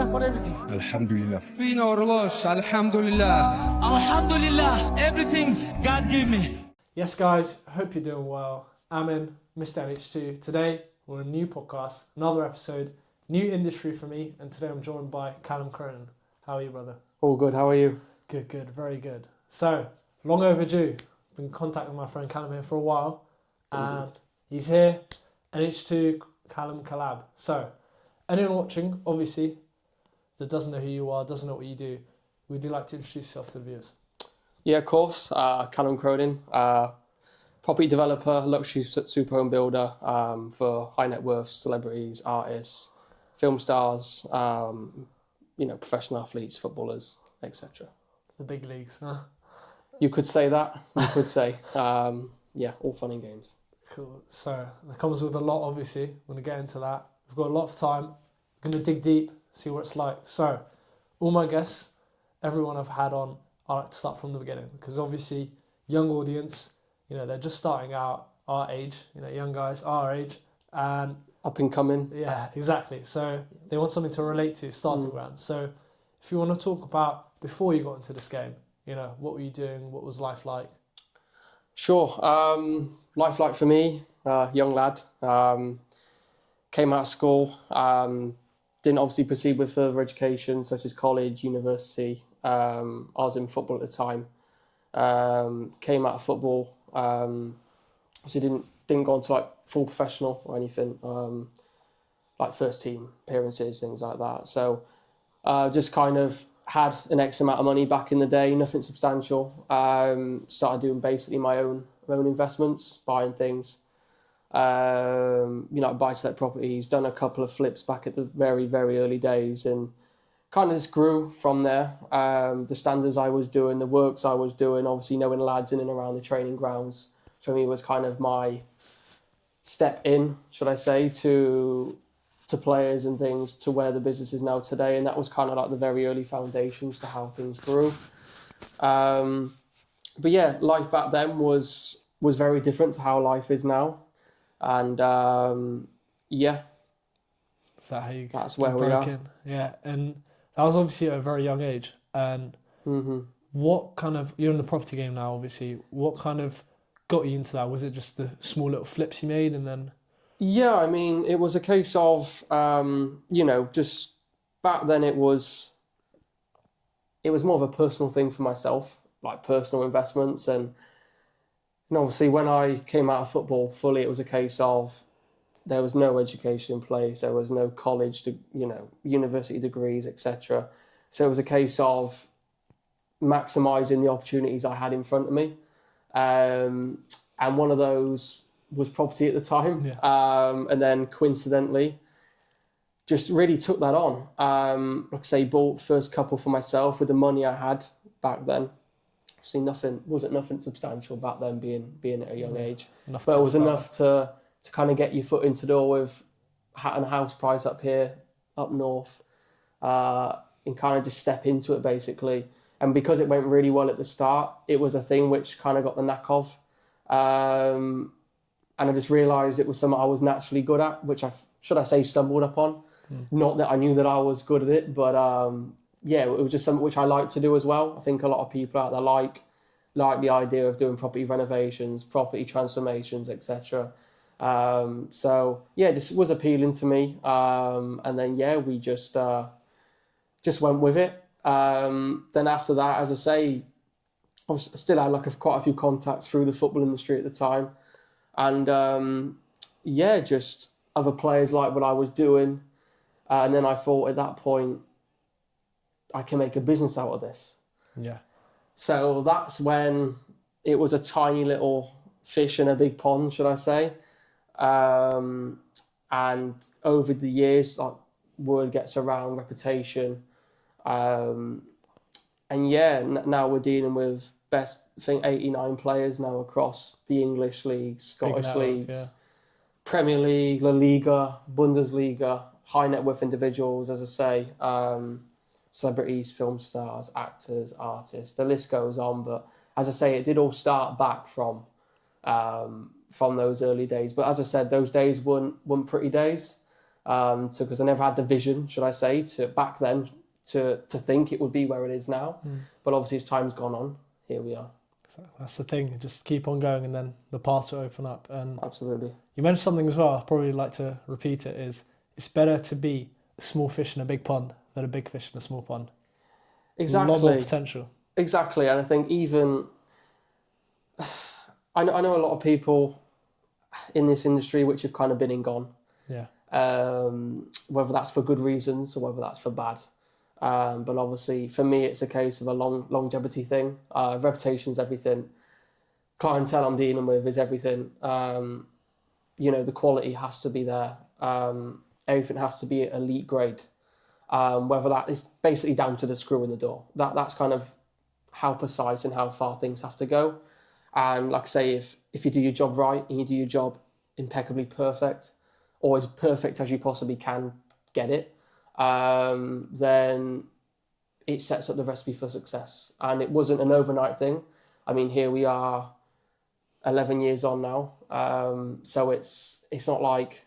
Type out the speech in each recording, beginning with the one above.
Alhamdulillah for everything. Alhamdulillah. Fina or loss, Alhamdulillah. Alhamdulillah, everything God give me. Yes, guys, hope you're doing well. Amin, Mr. NH2. Today, we're on a new podcast, another episode, new industry for me, and today I'm joined by Callum Cronin. How are you, brother? All good, how are you? Good, very good. So, long overdue. Been contacting my friend Callum here for a while, and he's here, NH2 Callum collab. So, anyone watching, obviously, that doesn't know who you are, doesn't know what you do, would you like to introduce yourself to the viewers? Yeah, of course. Callum Cronin, property developer, luxury super home builder for high net worth celebrities, artists, film stars, professional athletes, footballers, etc. The big leagues, huh? You could say that. You could say. All fun and games. Cool. So, that comes with a lot, obviously. We're going to get into that. We've got a lot of time. We're going to dig deep, see what it's like. So, all my guests, everyone I've had on, I like to start from the beginning because obviously, young audience, they're just starting out our age, young guys our age, and up and coming. Yeah, exactly. So they want something to relate to, starting ground. So if you want to talk about before you got into this game, what were you doing? What was life like? Sure. Life like for me, young lad, came out of school, didn't obviously proceed with further education such as college, university. I was in football at the time. Came out of football. Obviously didn't go on to full professional or anything. Like first team appearances, things like that. So just kind of had an X amount of money back in the day, nothing substantial. Started doing basically my own investments, buying things. Buy-to-let properties. Done a couple of flips back at the very, very early days, and kind of just grew from there. The standards I was doing, the works I was doing, obviously knowing lads in and around the training grounds, for me was kind of my step in, should I say, to players and things, to where the business is now today. And that was kind of like the very early foundations to how things grew. But yeah, life back then was very different to how life is now. And that's where we are. Yeah, and that was obviously at a very young age. And what kind of, you're in the property game now, obviously, what kind of got you into that? Was it just the small little flips you made and then? Yeah, I mean, it was a case of, just back then it was more of a personal thing for myself, like personal investments. And obviously when I came out of football fully, it was a case of there was no education in place. There was no college, university degrees, etc. So it was a case of maximising the opportunities I had in front of me. And one of those was property at the time. Yeah. And then coincidentally, just really took that on. Like I say, bought first couple for myself with the money I had back then. Obviously wasn't nothing substantial back then, being at a young age. But it was enough to kind of get your foot into the door with and house price up here, up north, and kind of just step into it basically. And because it went really well at the start, it was a thing which kind of got the knack of. And I just realised it was something I was naturally good at, which stumbled upon. Not that I knew that I was good at it, but it was just something which I like to do as well. I think a lot of people out there like the idea of doing property renovations, property transformations, etc. This was appealing to me. And then, we just went with it. Then after that, as I say, I still had quite a few contacts through the football industry at the time. And just other players like what I was doing. And then I thought at that point, I can make a business out of this. Yeah. So that's when it was a tiny little fish in a big pond, should I say. And over the years, word gets around, reputation. Now we're dealing with 89 players now across the English leagues, Scottish leagues, Premier League, La Liga, Bundesliga, high net worth individuals, as I say, celebrities, film stars, actors, artists, the list goes on. But as I say, it did all start back from those early days. But as I said, those days weren't pretty days. because I never had the vision, should I say, to back then to think it would be where it is now. But obviously, as time's gone on, here we are. So that's the thing. Just keep on going, and then the paths will open up. And Absolutely. you mentioned something as well. I'd probably like to repeat it. Is it's better to be a small fish in a big pond than a big fish in a small pond. Exactly. A lot more potential. Exactly, and I think even I know a lot of people in this industry which have kind of been and gone. Yeah. Whether that's for good reasons or whether that's for bad. But obviously, for me, it's a case of a longevity thing. Reputation's everything. Clientele I'm dealing with is everything. The quality has to be there. Everything has to be elite grade. Whether that is basically down to the screw in the door. That's kind of how precise and how far things have to go. And like I say, if you do your job right and you do your job impeccably perfect, or as perfect as you possibly can get it, then it sets up the recipe for success. And it wasn't an overnight thing. I mean, here we are 11 years on now. So it's not like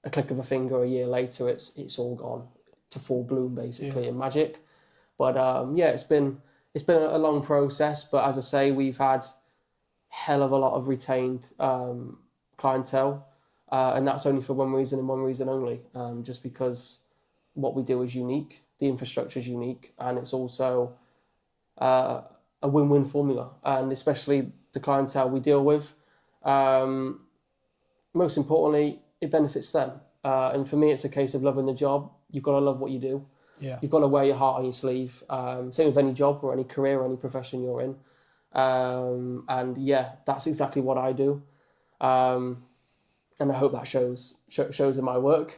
a click of a finger a year later, it's all gone to full bloom basically in magic. But it's been a long process. But as I say, we've had hell of a lot of retained clientele, and that's only for one reason and one reason only, just because what we do is unique, the infrastructure is unique, and it's also a win-win formula. And especially the clientele we deal with, most importantly, it benefits them. And for me, it's a case of loving the job. You've got to love what you do. Yeah. You've got to wear your heart on your sleeve. Same with any job or any career or any profession you're in. And yeah, that's exactly what I do. And I hope that shows in my work.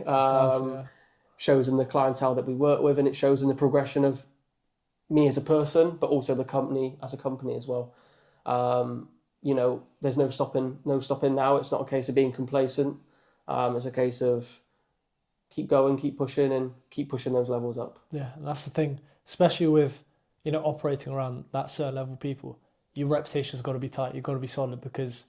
Shows in the clientele that we work with, and it shows in the progression of me as a person, but also the company as a company as well. There's no stopping now. It's not a case of being complacent. It's a case of keep going, keep pushing, and keep pushing those levels up. Yeah, and that's the thing, especially with operating around that certain level of people. Your reputation's got to be tight. You've got to be solid, because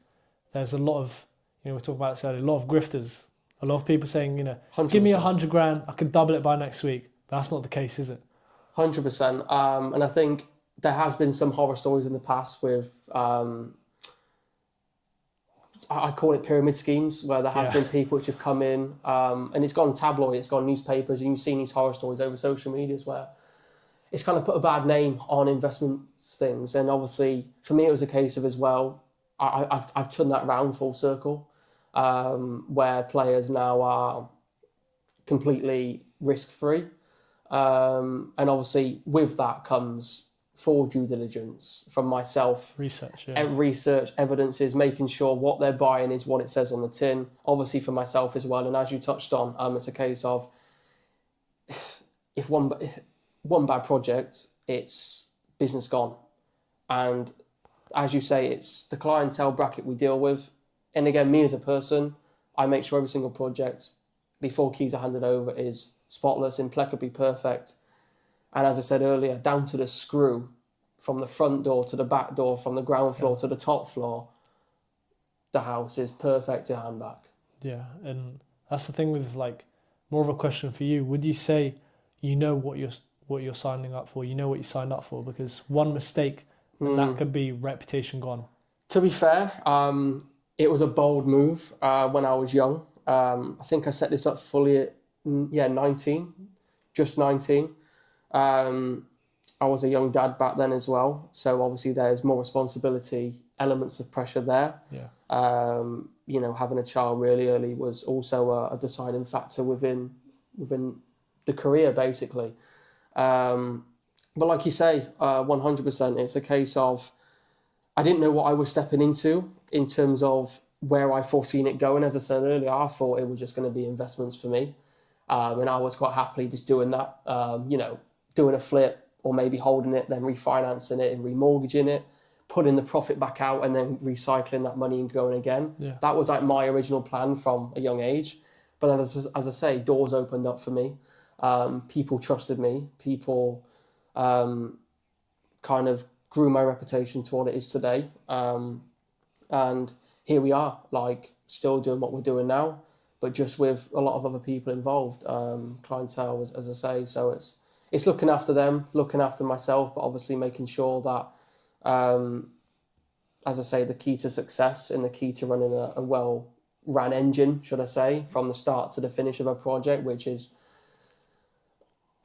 there's a lot of we talked about this earlier, a lot of grifters, a lot of people saying 100%. Give me $100,000, I can double it by next week. But that's not the case, is it? 100%. And I think there has been some horror stories in the past with I call it pyramid schemes, where there have been people which have come in, and it's gone tabloid, it's gone newspapers, and you've seen these horror stories over social medias where it's kind of put a bad name on investment things. And obviously, for me, it was a case of as well, I've turned that round full circle, where players now are completely risk-free. And obviously, with that comes full due diligence from myself. Research, evidence is making sure what they're buying is what it says on the tin. Obviously for myself as well. And as you touched on, it's a case of if one bad project, it's business gone. And as you say, it's the clientele bracket we deal with. And again, me as a person, I make sure every single project before keys are handed over is spotless, impeccably perfect. And as I said earlier, down to the screw, from the front door to the back door, from the ground floor to the top floor, the house is perfect to hand back. Yeah, and that's the thing with more of a question for you. Would you say what you're signing up for? You know what you signed up for, because one mistake and that could be reputation gone. To be fair, it was a bold move when I was young. I think I set this up fully at 19, just 19. I was a young dad back then as well, so obviously there's more responsibility, elements of pressure there. Yeah. Having a child really early was also a deciding factor within the career, basically. But like you say, 100%, it's a case of I didn't know what I was stepping into in terms of where I foreseen it going. As I said earlier, I thought it was just going to be investments for me. And I was quite happily just doing that, doing a flip or maybe holding it, then refinancing it and remortgaging it, putting the profit back out and then recycling that money and going again. Yeah. That was my original plan from a young age. But as I say, doors opened up for me. People trusted me. People kind of grew my reputation to what it is today. And here we are, still doing what we're doing now. but just with a lot of other people involved, clientele, as I say. So it's looking after them, looking after myself, but obviously making sure that, as I say, the key to success and the key to running a well-ran engine, should I say, from the start to the finish of a project, which is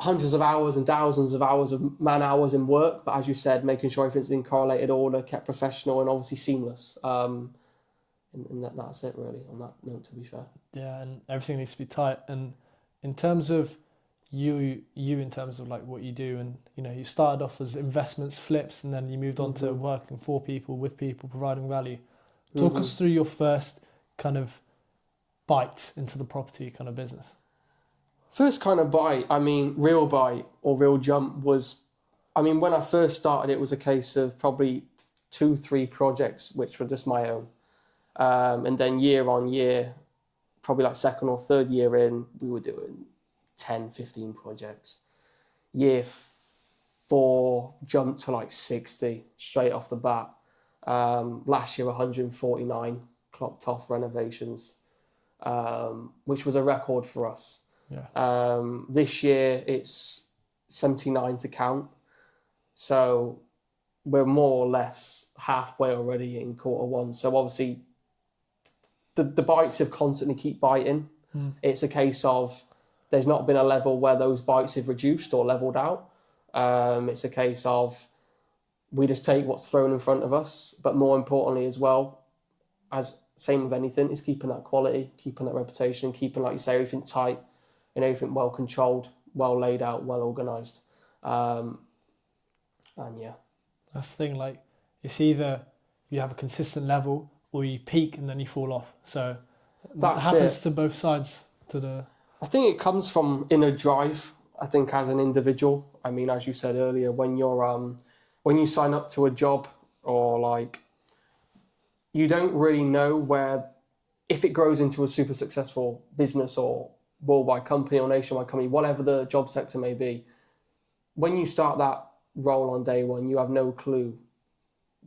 hundreds of hours and thousands of hours of man hours in work. But as you said, making sure everything's in correlated order, kept professional and obviously seamless. And that's it really on that note, to be fair. Yeah, and everything needs to be tight. And in terms of you in terms of like what you do, and you started off as investments, flips, and then you moved on to working for people, with people, providing value. Talk us through your first kind of bite into the property kind of business. First kind of bite, real bite or real jump was, when I first started, it was a case of probably 2-3 projects which were just my own. And then year on year, probably like second or third year in, we were doing 10, 15 projects. Year 4 jumped to like 60 straight off the bat. Last year, 149 clocked off renovations, which was a record for us. Yeah. This year, it's 79 to count. So we're more or less halfway already in Q1. So obviously, the bites have constantly keep biting. It's a case of there's not been a level where those bites have reduced or leveled out. It's a case of we just take what's thrown in front of us, but more importantly as well, as same with anything, is keeping that quality, keeping that reputation, keeping, like you say, everything tight and everything well controlled, well laid out, well organised. And yeah. That's the thing, like it's either you have a consistent level or you peak and then you fall off. So that happens to both sides. I think it comes from inner drive, I think, as an individual. As you said earlier, when you sign up to a job, or like, you don't really know if it grows into a super successful business or worldwide company or nationwide company, whatever the job sector may be. When you start that role on day one, you have no clue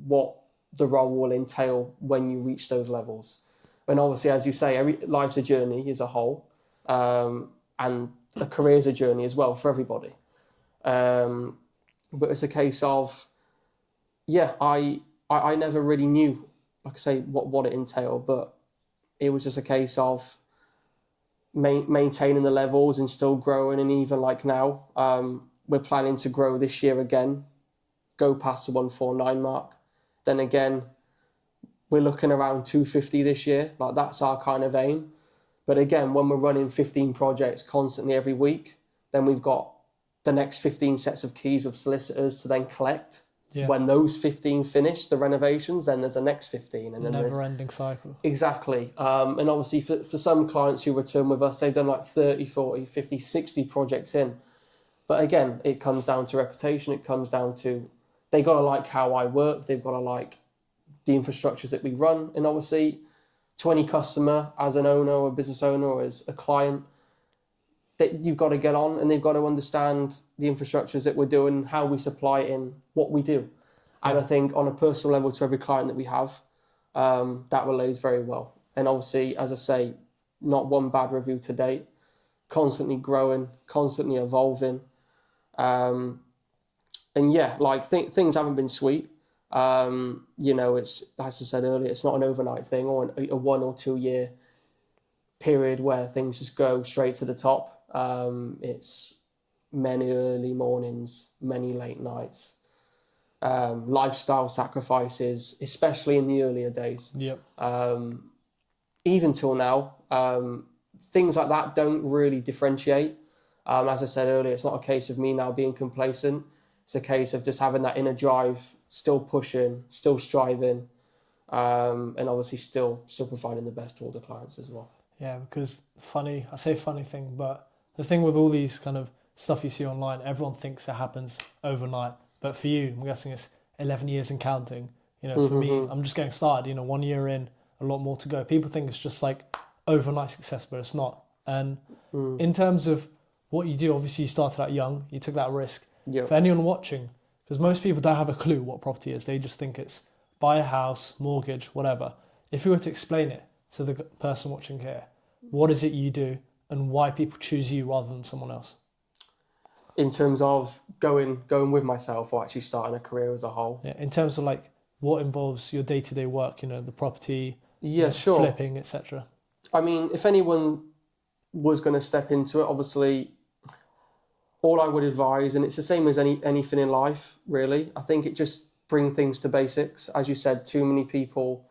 what the role will entail when you reach those levels. And obviously, as you say, life's a journey as a whole, and a career is a journey as well for everybody. But it's a case of, I never really knew, like I say, what it entailed, but it was just a case of maintaining the levels and still growing. And even like now, we're planning to grow this year again, go past the 149 mark. Then again, we're looking around 250 this year. Like, that's our kind of aim. But again, when we're running 15 projects constantly every week, then we've got the next 15 sets of keys with solicitors to then collect. Yeah. When those 15 finish the renovations, then there's a next 15. And then never-ending cycle. Exactly. And obviously for some clients who return with us, they've done like 30, 40, 50, 60 projects in. But again, it comes down to reputation. It comes down to, they got to like how I work. They've got to like the infrastructures that we run. And obviously, to any customer, as an owner or a business owner or as a client, that you've got to get on and they've got to understand the infrastructures that we're doing, how we supply it in, what we do. Yeah. And I think on a personal level, to every client that we have, that relates very well. And obviously, as I say, not one bad review to date, constantly growing, constantly evolving. And yeah, like things haven't been sweet. It's, as I said earlier, it's not an overnight thing or a 1 or 2 year period where things just go straight to the top. It's many early mornings, many late nights, lifestyle sacrifices, especially in the earlier days. Yep. Even till now, things like that don't really differentiate. As I said earlier, it's not a case of me now being complacent. It's a case of just having that inner drive, still pushing, still striving, and obviously still providing the best to all the clients as well. Yeah, because funny thing, but the thing with all these kind of stuff you see online, everyone thinks it happens overnight. But for you, I'm guessing it's 11 years and counting. For me, I'm just getting started, 1 year in, a lot more to go. People think it's just like overnight success, but it's not. And in terms of what you do, obviously you started out young, you took that risk. Yep. For anyone watching, because most people don't have a clue what property is. They just think it's buy a house, mortgage, whatever. If you were to explain it to the person watching here, what is it you do and why people choose you rather than someone else? In terms of going with myself or actually starting a career as a whole. Yeah, in terms of like what involves your day-to-day work, the property, Yeah, sure. flipping, etc. I mean, if anyone was going to step into it, obviously, all I would advise, and it's the same as anything in life, really. I think it just bring things to basics. As you said, too many people,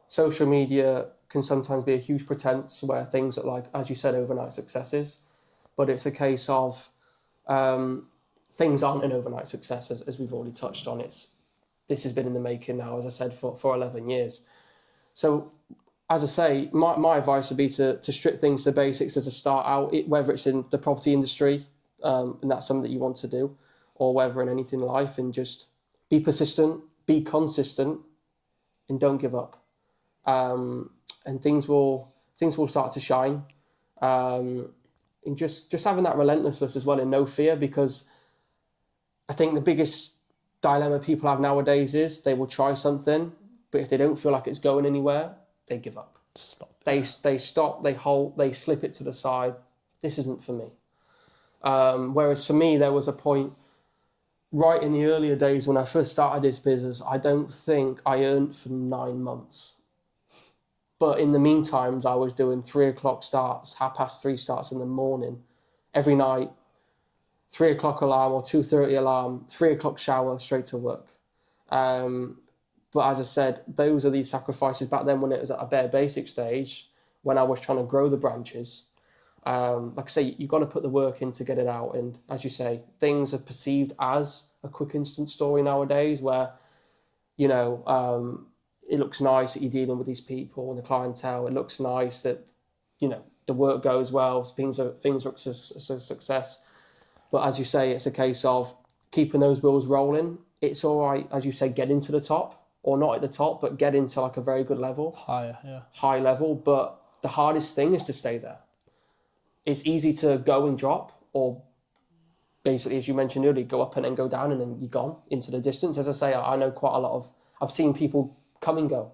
social media can sometimes be a huge pretense where things are like, as you said, overnight successes. But it's a case of things aren't an overnight success, as we've already touched on. This has been in the making now, as I said, for 11 years. So, as I say, my advice would be to strip things to basics as a start out, whether it's in the property industry, and that's something that you want to do, or whether in anything in life, and just be persistent, be consistent, and don't give up. And things will start to shine. And just having that relentlessness as well and no fear, because I think the biggest dilemma people have nowadays is they will try something, but if they don't feel like it's going anywhere, they give up. Stop. They stop, they halt, they slip it to the side. This isn't for me. Whereas for me, there was a point right in the earlier days when I first started this business, I don't think I earned for 9 months. But in the meantime, I was doing 3 o'clock starts, 3:30 starts in the morning, every night, 3 o'clock alarm or 2:30 alarm, 3 o'clock shower, straight to work. But as I said, those are the sacrifices back then when it was at a bare basic stage, when I was trying to grow the branches. Like I say, you've got to put the work in to get it out. And as you say, things are perceived as a quick instant story nowadays where, it looks nice that you're dealing with these people and the clientele. It looks nice that, the work goes well, things are a success. But as you say, it's a case of keeping those wheels rolling. It's all right, as you say, get into the top, or not at the top, but get into like a very good level. Higher, yeah. High level. But the hardest thing is to stay there. It's easy to go and drop, or basically, as you mentioned earlier, go up and then go down and then you're gone into the distance. As I say, I know I've seen people come and go,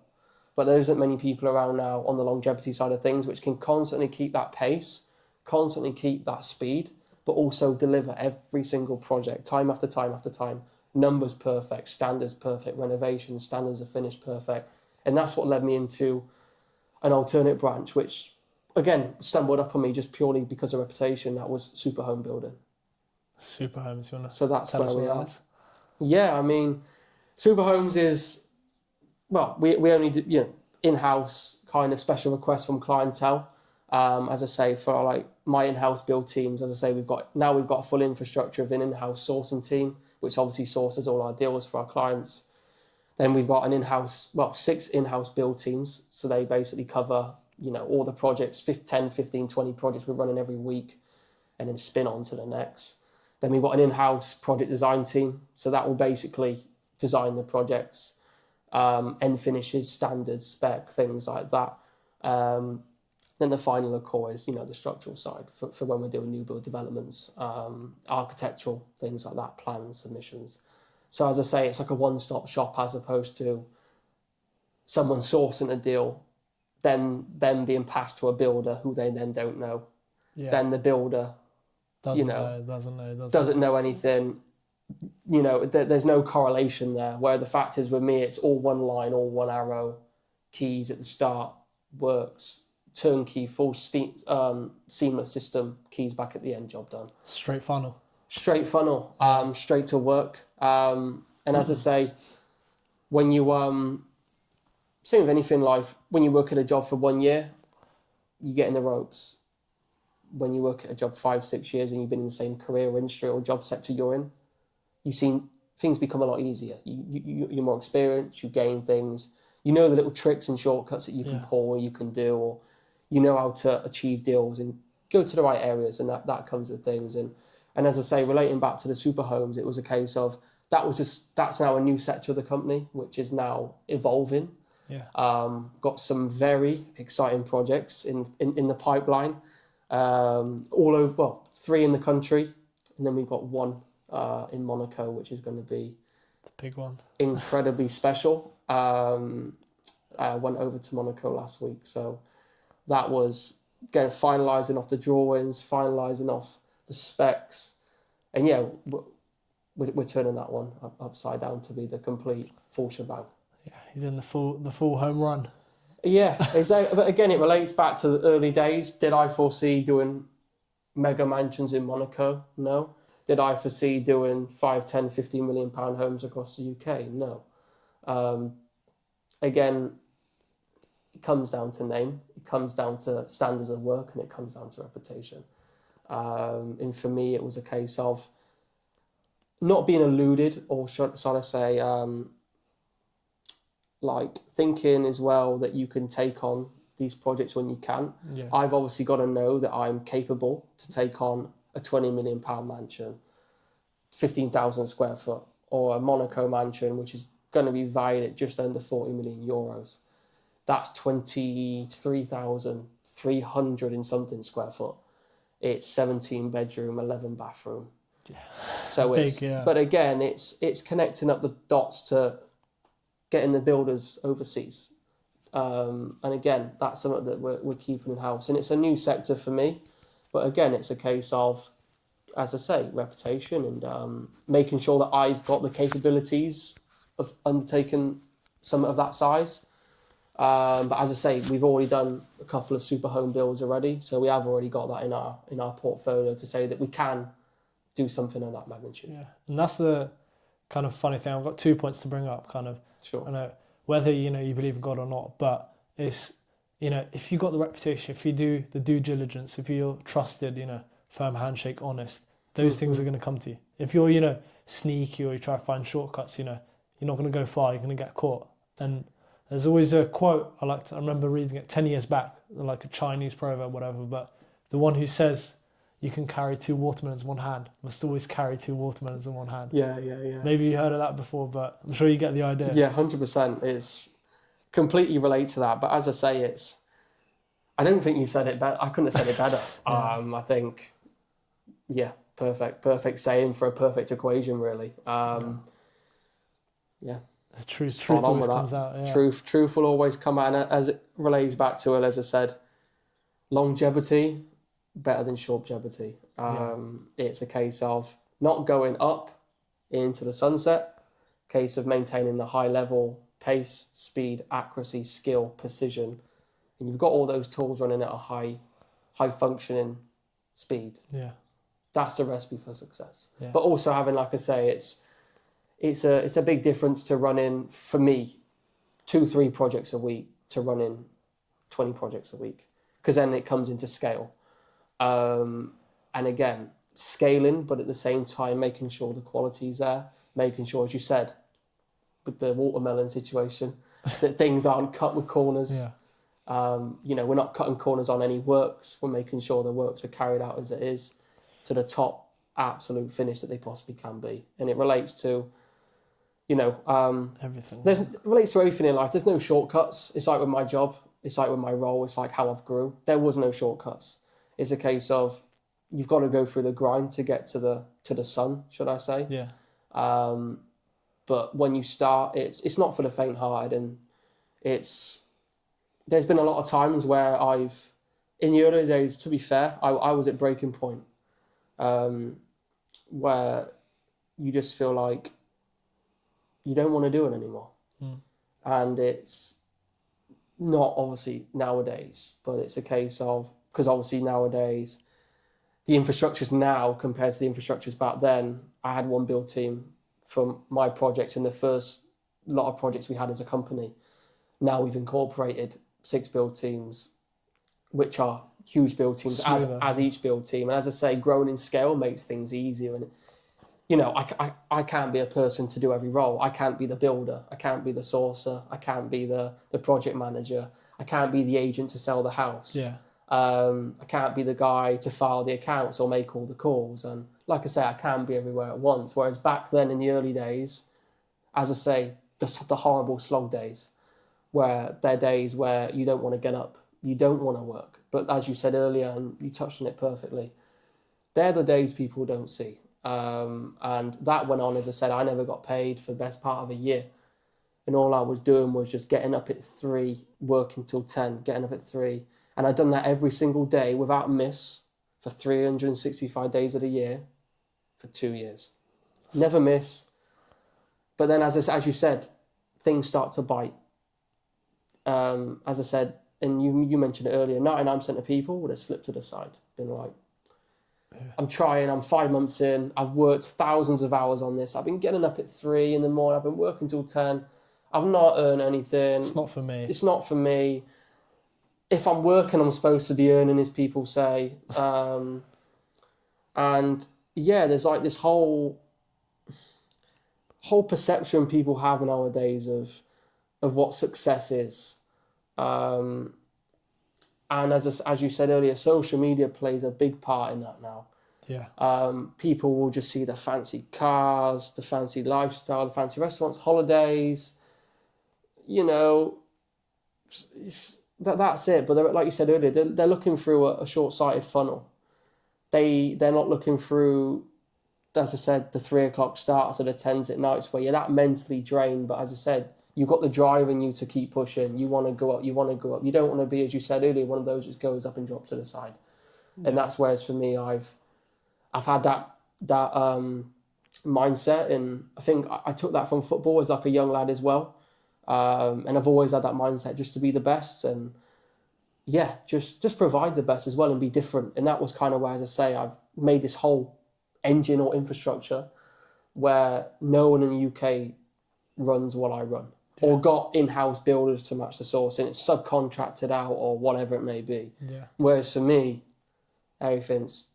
but there isn't many people around now on the longevity side of things which can constantly keep that pace, constantly keep that speed, but also deliver every single project, time after time after time. Numbers perfect, standards perfect, renovations, standards are finished perfect. And that's what led me into an alternate branch, which, again, stumbled up on me just purely because of reputation. That was Superhome building. Superhomes, you want to So that's tell us where we what are. that is? Yeah, I mean, Superhomes is, well, we only do, in-house kind of special requests from clientele. As I say, for like my in-house build teams, as I say, we've got a full infrastructure of an in-house sourcing team, which obviously sources all our deals for our clients. Then we've got 6 in-house build teams. So they basically cover, all the projects, 10, 15, 20 projects we're running every week, and then spin on to the next. Then we've got an in-house project design team. So that will basically design the projects, end finishes, standards, spec, things like that. Then the final core is, the structural side for when we're doing new build developments, architectural, things like that, plans, submissions. So as I say, it's like a one-stop shop as opposed to someone sourcing a deal, then being passed to a builder who they then don't know. Yeah. Then the builder doesn't know anything. There's no correlation there. Where the fact is with me, it's all one line, all one arrow, keys at the start, works, turnkey, full seamless system, keys back at the end, job done. Straight funnel, straight to work. And as I say, when you same with anything in life, when you work at a job for 1 year, you get in the ropes. When you work at a job 5, 6 years and you've been in the same career or industry or job sector you're in, you've seen things become a lot easier. You're more experienced, you gain things. You know the little tricks and shortcuts that you can pull or you can do, or you know how to achieve deals and go to the right areas, and that comes with things. And as I say, relating back to the Superhomes, it was a case of that's now a new sector of the company, which is now evolving. Yeah. Got some very exciting projects in the pipeline. All over, well, 3 in the country, and then we've got 1 in Monaco, which is going to be the big one, incredibly special. I went over to Monaco last week, so that was again, finalising off the drawings, finalising off the specs. And yeah, we're turning that one upside down to be the complete full shebang. Yeah, he's in the full home run. Yeah, exactly. But again, it relates back to the early days. Did I foresee doing mega mansions in Monaco? No. Did I foresee doing 5, 10, 15 million pound homes across the UK? No. Again, it comes down to name, it comes down to standards of work, and it comes down to reputation. And for me, it was a case of not being eluded, or should I say, like thinking as well that you can take on these projects when you can. Yeah. I've obviously got to know that I'm capable to take on a 20 million pound mansion, 15,000 square foot, or a Monaco mansion, which is going to be valued at just under 40 million euros. That's 23,300 and something square foot. It's 17 bedroom, 11 bathroom. Yeah. So Big, it's, yeah. but again, it's connecting up the dots to getting the builders overseas. And again, that's something that we're keeping in house. And it's a new sector for me. But again, it's a case of, as I say, reputation and making sure that I've got the capabilities of undertaking some of that size. But as I say, we've already done a couple of super home builds already. So we have already got that in our portfolio to say that we can do something of that magnitude. Yeah, and that's the kind of funny thing. I've got 2 points to bring up, kind of. Sure. I know whether you believe in God or not, but it's if you got the reputation, if you do the due diligence, if you're trusted, firm handshake, honest, those things are going to come to you. If you're sneaky or you try to find shortcuts, you're not going to go far. You're going to get caught. And there's always a quote I remember reading it 10 years back, like a Chinese proverb, whatever. But the one who says you can carry 2 watermelons in one hand must always carry 2 watermelons in one hand. Yeah. Maybe you heard of that before, but I'm sure you get the idea. Yeah, 100%. It's completely relate to that. But as I say, I don't think you've said it better. I couldn't have said it better. Yeah. I think, yeah, perfect saying for a perfect equation, really. Yeah. The truth Spot on always with comes that. out. Yeah. Truth will always come out. And as it relates back to it, as I said, longevity, better than shortevity. It's a case of not going up into the sunset, case of maintaining the high level pace, speed, accuracy, skill, precision. And you've got all those tools running at a high functioning speed. Yeah. That's the recipe for success. Yeah. But also having, like I say, it's a big difference to running, for me, 2-3 projects a week to running 20 projects a week, because then it comes into scale. And again, scaling, but at the same time making sure the quality's there, making sure, as you said, with the watermelon situation, that things aren't cut with corners. Yeah. We're not cutting corners on any works. We're making sure the works are carried out as it is to the top absolute finish that they possibly can be. And it relates to, Everything. it relates to everything in life. There's no shortcuts. It's like with my job. It's like with my role. It's like how I've grew. There was no shortcuts. It's a case of you've got to go through the grind to get to the sun, should I say? Yeah. But when you start, it's not for the faint-hearted, and there's been a lot of times where in the early days, to be fair, I was at breaking point, where you just feel like you don't want to do it anymore. And it's not obviously nowadays, but it's a case of, because obviously nowadays the infrastructures now compared to the infrastructures back then, I had one build team for my projects in the first lot of projects we had as a company. Now we've incorporated 6 build teams, which are huge build teams as each build team. And as I say, growing in scale makes things easier. And I can't be a person to do every role. I can't be the builder. I can't be the sourcer. I can't be the project manager. I can't be the agent to sell the house. Yeah. I can't be the guy to file the accounts or make all the calls. And like I say, I can't be everywhere at once. Whereas back then in the early days, as I say, the horrible slog days, where they're days where you don't want to get up, you don't want to work. But as you said earlier, and you touched on it perfectly, they're the days people don't see. And that went on, as I said, I never got paid for the best part of a year. And all I was doing was just getting up at 3, working till 10, getting up at 3. And I'd done that every single day without miss for 365 days of the year for 2 years. Never miss. But then, as you said, things start to bite. As I said, and you mentioned it earlier, 99% of people would have slipped to the side, been like, I'm trying, I'm 5 months in, I've worked thousands of hours on this, I've been getting up at 3 in the morning, I've been working till 10, I've not earned anything. It's not for me. It's not for me. If I'm working, I'm supposed to be earning, as people say. And yeah, there's like this whole perception people have nowadays of what success is. And as you said earlier, social media plays a big part in that now. Yeah. People will just see the fancy cars, the fancy lifestyle, the fancy restaurants, holidays. You know, that's it. But like you said earlier, they're looking through a short-sighted funnel. They're not looking through, as I said, the 3 o'clock starts or the 10s at nights where you're that mentally drained. But as I said, you've got the drive in you to keep pushing. You want to go up. You want to go up. You don't want to be, as you said earlier, one of those that goes up and drops to the side. Yeah. And that's whereas for me, I've had that mindset, and I think I took that from football as like a young lad as well. And I've always had that mindset just to be the best, and yeah, just provide the best as well and be different. And that was kind of where, as I say, I've made this whole engine or infrastructure where no one in the UK runs what I run, or got in-house builders to match the source, and it's subcontracted out or whatever it may be. Yeah. Whereas for me, everything's,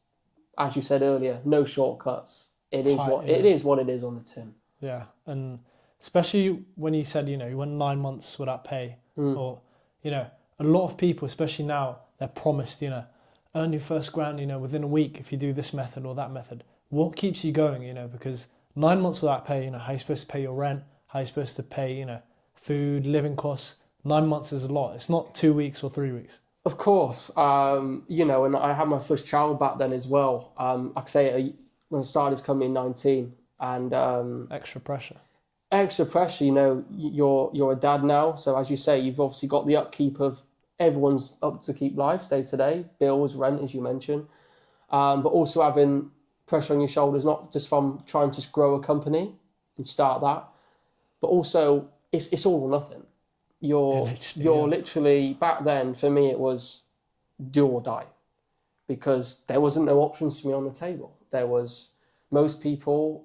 as you said earlier, no shortcuts. It is what it is on the tin. Yeah, and especially when you said, you went 9 months without pay, or, a lot of people, especially now, they're promised, earn your first grand, within a week if you do this method or that method. What keeps you going, because 9 months without pay, how are you supposed to pay your rent? How are you supposed to pay, food, living costs? 9 months is a lot. It's not 2 weeks or 3 weeks. Of course, and I had my first child back then as well. Like I say, when I started this company in 19, and extra pressure. You're a dad now, so as you say, you've obviously got the upkeep of everyone's up to keep lives day to day, bills, rent, as you mentioned, but also having pressure on your shoulders, not just from trying to grow a company and start that, but also it's all or nothing. You're literally, back then for me it was do or die, because there wasn't no options for me on the table. There was, most people,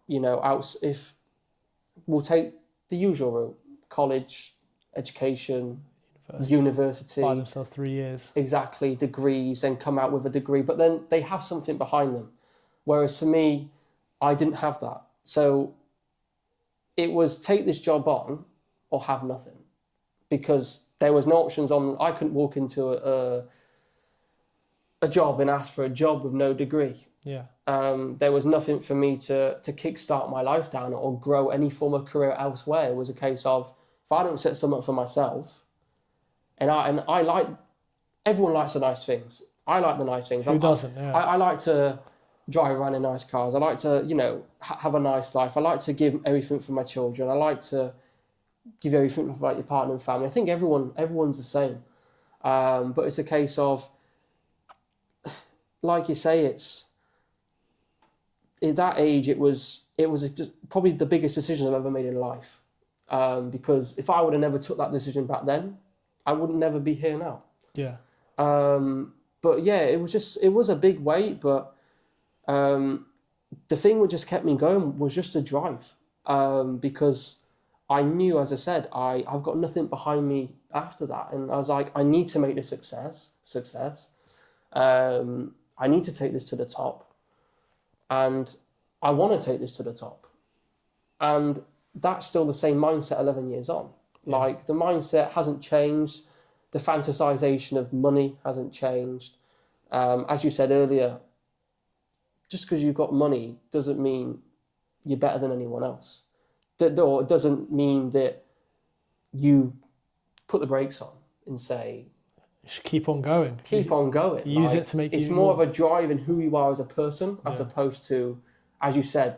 if we'll take the usual route, college, education, university. Buy themselves 3 years. Exactly, degrees, then come out with a degree, but then they have something behind them. Whereas for me, I didn't have that. So it was take this job on or have nothing, because there was no options on. I couldn't walk into a job and ask for a job with no degree. Yeah. There was nothing for me to kickstart my life down or grow any form of career elsewhere. It was a case of, if I don't set something up for myself, and I like, everyone likes the nice things. I like the nice things. Who doesn't? Yeah. I like to drive around in nice cars. I like to, have a nice life. I like to give everything for my children. I like to give everything for like your partner and family. I think everyone's the same. But it's a case of, like you say, at that age, it was just probably the biggest decision I've ever made in life. Because if I would have never took that decision back then, I would never be here now. Yeah. But yeah, it was a big weight, but the thing that just kept me going was just a drive. Because I knew, as I said, I've got nothing behind me after that. And I was like, I need to make this success. I need to take this to the top. And I want to take this to the top. And that's still the same mindset 11 years on. Yeah. Like, the mindset hasn't changed. The fantasization of money hasn't changed. As you said earlier, just because you've got money doesn't mean you're better than anyone else. Or it doesn't mean that you put the brakes on and say, just keep on going. Keep on going. Use it to make you It's more of a drive in who you are as a person, as opposed to, as you said,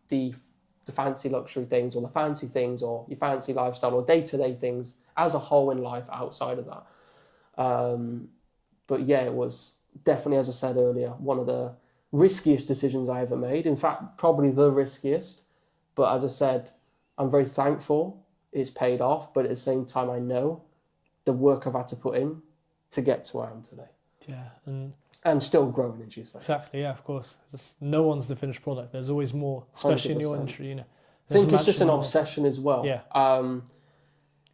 the fancy luxury things or the fancy things or your fancy lifestyle or day-to-day things as a whole in life outside of that. But yeah, it was definitely, as I said earlier, one of the riskiest decisions I ever made. In fact, probably the riskiest. But as I said, I'm very thankful it's paid off. But at the same time, I know the work I've had to put in to get to where I am today. Yeah, and still growing, as you say. exactly. Yeah, of course. No one's the finished product. There's always more, especially in your 100%. industry. You know, I think it's just an obsession as well. Yeah.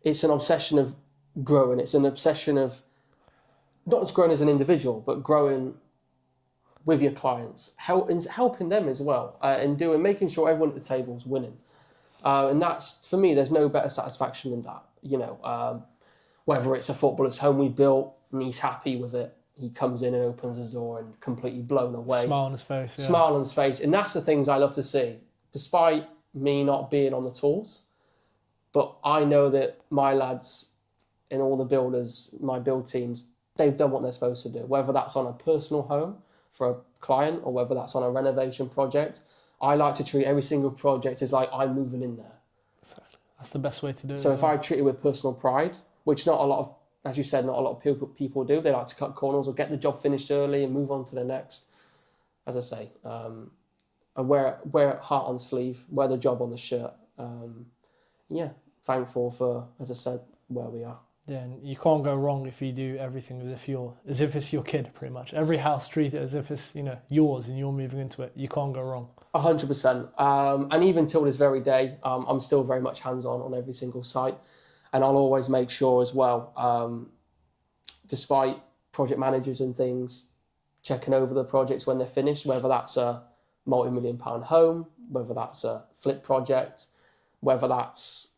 It's an obsession of growing. It's an obsession of not just growing as an individual, but growing with your clients, helping them as well, and making sure everyone at the table is winning. And that's, for me, there's no better satisfaction than that. You know, whether it's a footballer's home we built and he's happy with it, he comes in and opens his door and completely blown away. Smile on his face. Yeah. Smile on his face. And that's the things I love to see, despite me not being on the tools. But I know that my lads and all the builders, my build teams, they've done what they're supposed to do, whether that's on a personal home for a client or whether that's on a renovation project. I like to treat every single project as like I'm moving in there. Exactly. That's the best way to do it. So if I treat it with personal pride, which not a lot of, as you said, not a lot of people do, they like to cut corners or get the job finished early and move on to the next. As I say, I wear heart on sleeve, wear the job on the shirt. Yeah, thankful for, as I said, where we are. Yeah, and you can't go wrong if you do everything as if it's your kid, pretty much. Every house, treat it as if it's, you know, yours and you're moving into it. You can't go wrong. 100%. And even till this very day, I'm still very much hands-on on every single site. And I'll always make sure as well, despite project managers and things checking over the projects when they're finished, whether that's a multi-million-pound home, whether that's a flip project, whether that's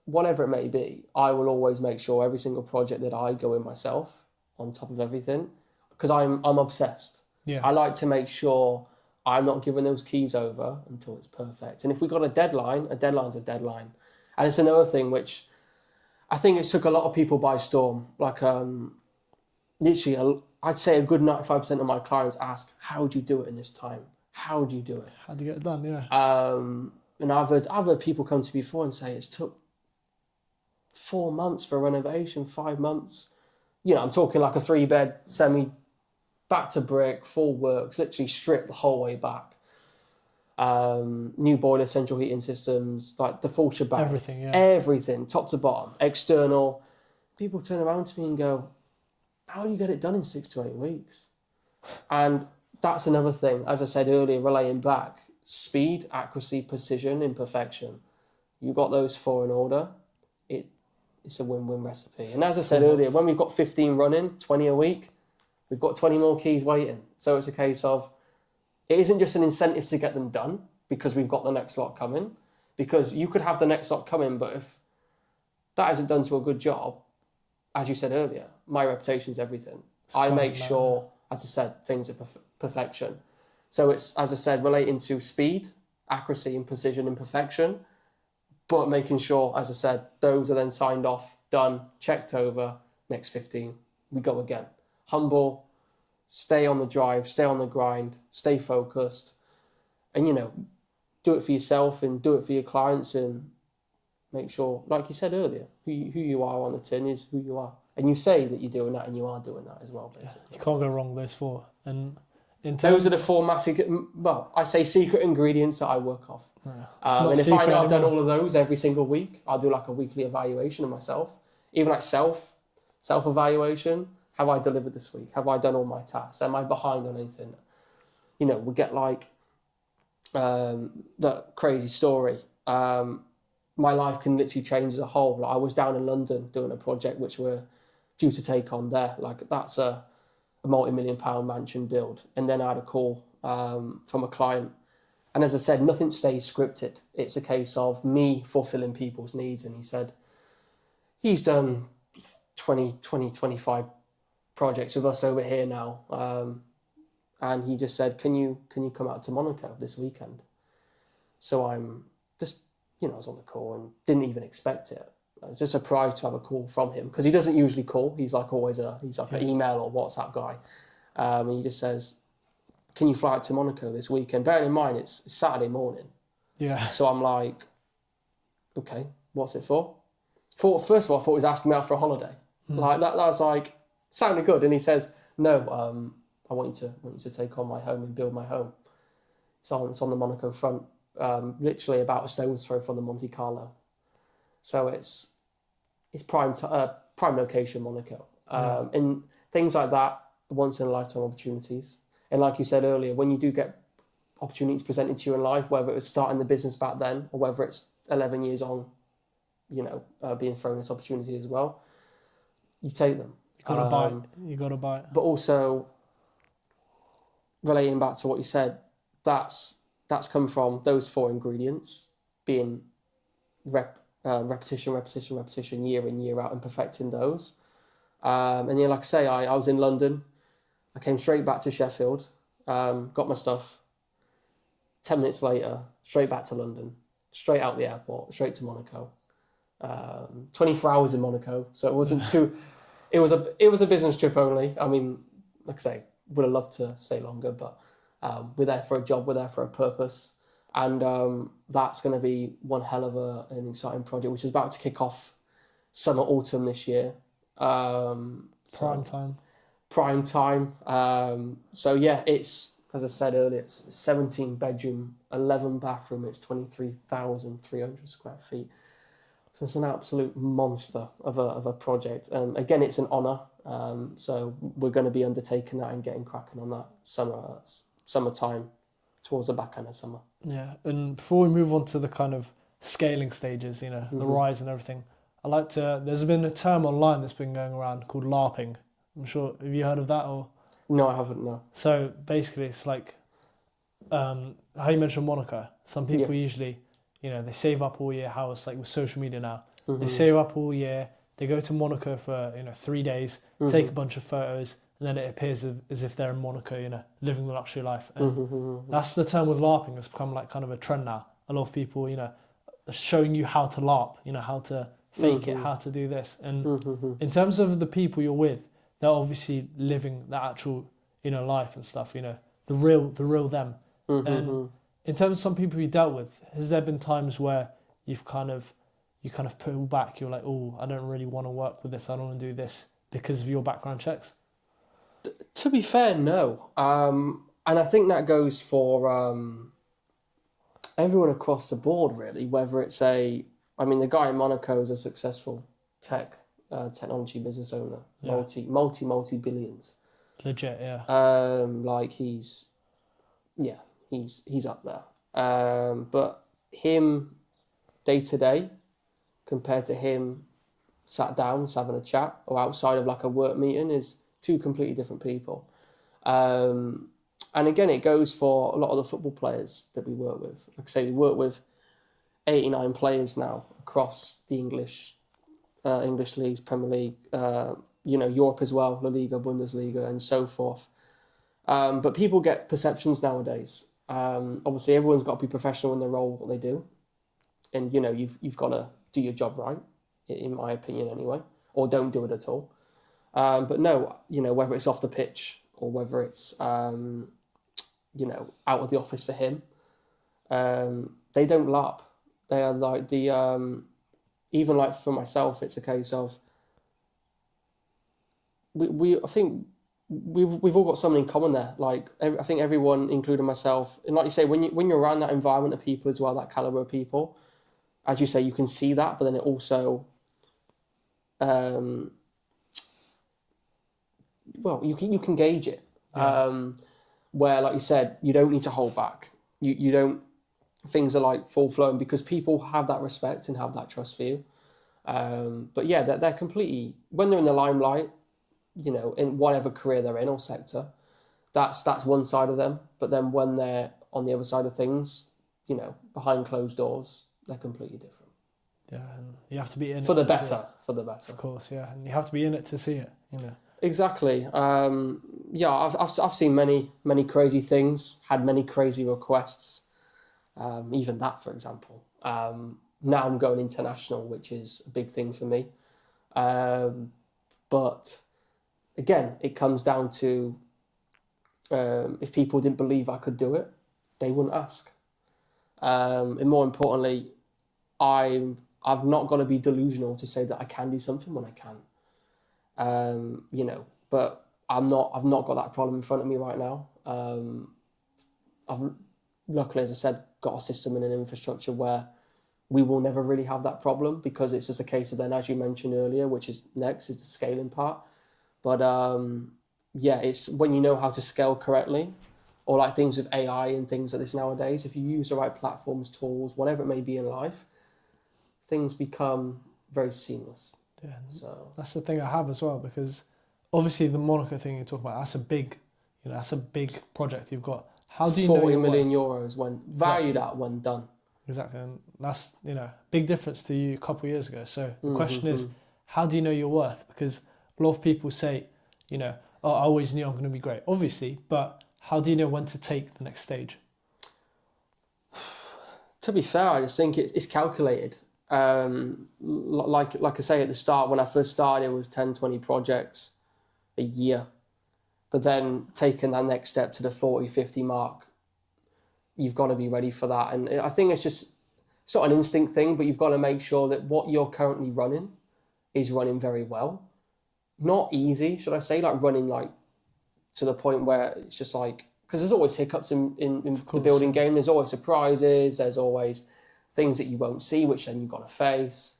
whatever it may be, I will always make sure every single project that I go in myself on top of everything, because I'm obsessed. Yeah. I like to make sure I'm not giving those keys over until it's perfect. And if we've got a deadline's a deadline. And it's another thing which I think it took a lot of people by storm. Like, literally, I'd say a good 95% of my clients ask, how do you do it in this time? How do you do it? How to get it done, yeah. And I've heard people come to me before and say it's took 4 months for a renovation, 5 months. You know, I'm talking like a 3-bed semi, back to brick, full works, literally stripped the whole way back. New boiler, central heating systems, like the full shebang. Everything, yeah. Everything, top to bottom, external. People turn around to me and go, how do you get it done in 6 to 8 weeks? And that's another thing, as I said earlier, relaying back, speed, accuracy, precision, imperfection. You got those 4 in order, it's a win-win recipe. And as I said earlier, when we've got 15 running, 20 a week, we've got 20 more keys waiting. So it's a case of, it isn't just an incentive to get them done because we've got the next lot coming. Because you could have the next lot coming, but if that isn't done to a good job, as you said earlier, my reputation is everything. I make sure, as I said, things are perfection. So it's, as I said, relating to speed, accuracy and precision and perfection, but making sure, as I said, those are then signed off, done, checked over, next 15, we go again. Humble, stay on the drive, stay on the grind, stay focused, and, you know, do it for yourself and do it for your clients and make sure, like you said earlier, who you are on the tin is who you are. And you say that you're doing that and you are doing that as well, basically. Yeah, you can't go wrong with those 4. And those are the 4 massive, well, I say secret ingredients that I work off. And if I know I've done all of those every single week, I'll do like a weekly evaluation of myself, even like self-evaluation. Have I delivered this week? Have I done all my tasks? Am I behind on anything? You know, we get like that crazy story. My life can literally change as a whole. Like I was down in London doing a project which we're due to take on there. Like that's a multi-million-pound mansion build. And then I had a call from a client. And as I said, nothing stays scripted. It's a case of me fulfilling people's needs. And he said, he's done 25 projects with us over here now. And he just said, can you come out to Monaco this weekend? So I'm just, you know, I was on the call and didn't even expect it. I was just surprised to have a call from him because he doesn't usually call. He's like always he's like an email or WhatsApp guy. And he just says, can you fly out to Monaco this weekend? Bearing in mind, it's Saturday morning. Yeah. So I'm like, okay, what's it for? First of all, I thought he was asking me out for a holiday. Like that was like, sounded good. And he says, no, I want you to take on my home and build my home. It's on the Monaco front, literally about a stone's throw from the Monte Carlo. So it's prime location Monaco. And things like that, once in a lifetime opportunities. And like you said earlier, when you do get opportunities presented to you in life, whether it was starting the business back then or whether it's 11 years on, being thrown this opportunity as well, you take them. You got to bite. You got to bite. But also, relating back to what you said, that's come from those 4 ingredients being repetition, year in, year out, and perfecting those. And like I say, I was in London. I came straight back to Sheffield, got my stuff. 10 minutes later, straight back to London, straight out the airport, straight to Monaco. 24 hours in Monaco, so it wasn't too. It was a business trip only. I mean, like I say, would have loved to stay longer, but we're there for a job, we're there for a purpose, and that's going to be one hell of an exciting project, which is about to kick off summer, autumn this year. Prime time. So yeah, it's, as I said earlier, it's 17 bedroom, 11 bathroom. It's 23,300 square feet. So it's an absolute monster of a project. Again, it's an honour. So we're going to be undertaking that and getting cracking on that summertime, towards the back end of summer. Yeah, and before we move on to the kind of scaling stages, the rise and everything, there's been a term online that's been going around called LARPing. I'm sure, have you heard of that? Or No, I haven't, no. So basically it's like, how you mentioned Monaco. Some people usually, they save up all year, how it's like with social media now. Mm-hmm. They save up all year, they go to Monaco for, 3 days, take a bunch of photos, and then it appears as if they're in Monaco, living the luxury life. And that's the term with LARPing. It's become like kind of a trend now. A lot of people, are showing you how to LARP, how to fake it, how to do this. And in terms of the people you're with, they're obviously living the actual, life and stuff, the real them. And in terms of some people you dealt with, has there been times where you kind of pull back, you're like, oh, I don't really want to work with this, I don't want to do this because of your background checks? To be fair, no. And I think that goes for everyone across the board, really, whether it's the guy in Monaco is a successful technology business owner, multi billions. Legit, yeah. He's up there. But him day to day compared to him sat down, having a chat, or outside of like a work meeting is 2 completely different people. And again, it goes for a lot of the football players that we work with. Like I say, we work with 89 players now across the English leagues, Premier League, Europe as well, La Liga, Bundesliga, and so forth. But people get perceptions nowadays. Obviously, everyone's got to be professional in their role, what they do, and you've got to do your job right, in my opinion, anyway, or don't do it at all. But no, whether it's off the pitch or whether it's out of the office for him, they don't LARP. They are like even like for myself, it's a case of I think we've all got something in common there. Like I think everyone, including myself, and like you say, when you're around that environment of people as well, that caliber of people, as you say, you can see that, but then it also, you can gauge it. Yeah. Where, like you said, you don't need to hold back. You don't. Things are like full flown because people have that respect and have that trust for you. But yeah, they're completely, when they're in the limelight, in whatever career they're in or sector, that's one side of them. But then when they're on the other side of things, behind closed doors, they're completely different. Yeah, and you have to be in it for the better. For the better, of course. Yeah, and you have to be in it to see it. Exactly. I've seen many crazy things, had many crazy requests. Even that, for example. Now I'm going international, which is a big thing for me. But again, it comes down to if people didn't believe I could do it, they wouldn't ask. And more importantly, I've not got to be delusional to say that I can do something when I can. but I've not got that problem in front of me right now. I've luckily, as I said, got a system and an infrastructure where we will never really have that problem, because it's just a case of then, as you mentioned earlier, which is next, is the scaling part. But yeah, it's when you know how to scale correctly, or like things with AI and things like this nowadays, if you use the right platforms, tools, whatever it may be in life, things become very seamless. Yeah, So that's the thing I have as well, because obviously the Monaco thing you talk about, that's a big, that's a big project you've got. How do you know 40 your million worth? euros when valued at when done. Exactly, and that's big difference to you a couple of years ago. So the question is, how do you know your worth? Because a lot of people say, oh, I always knew I'm going to be great, obviously, but how do you know when to take the next stage? To be fair, I just think it's calculated. Like I say at the start, when I first started, it was 10, 20 projects a year. But then taking that next step to the 40, 50 mark, you've got to be ready for that. And I think it's not an instinct thing, but you've got to make sure that what you're currently running is running very well. Not easy, should I say, like running like to the point where it's just like, because there's always hiccups in the building game. There's always surprises. There's always things that you won't see, which then you've got to face.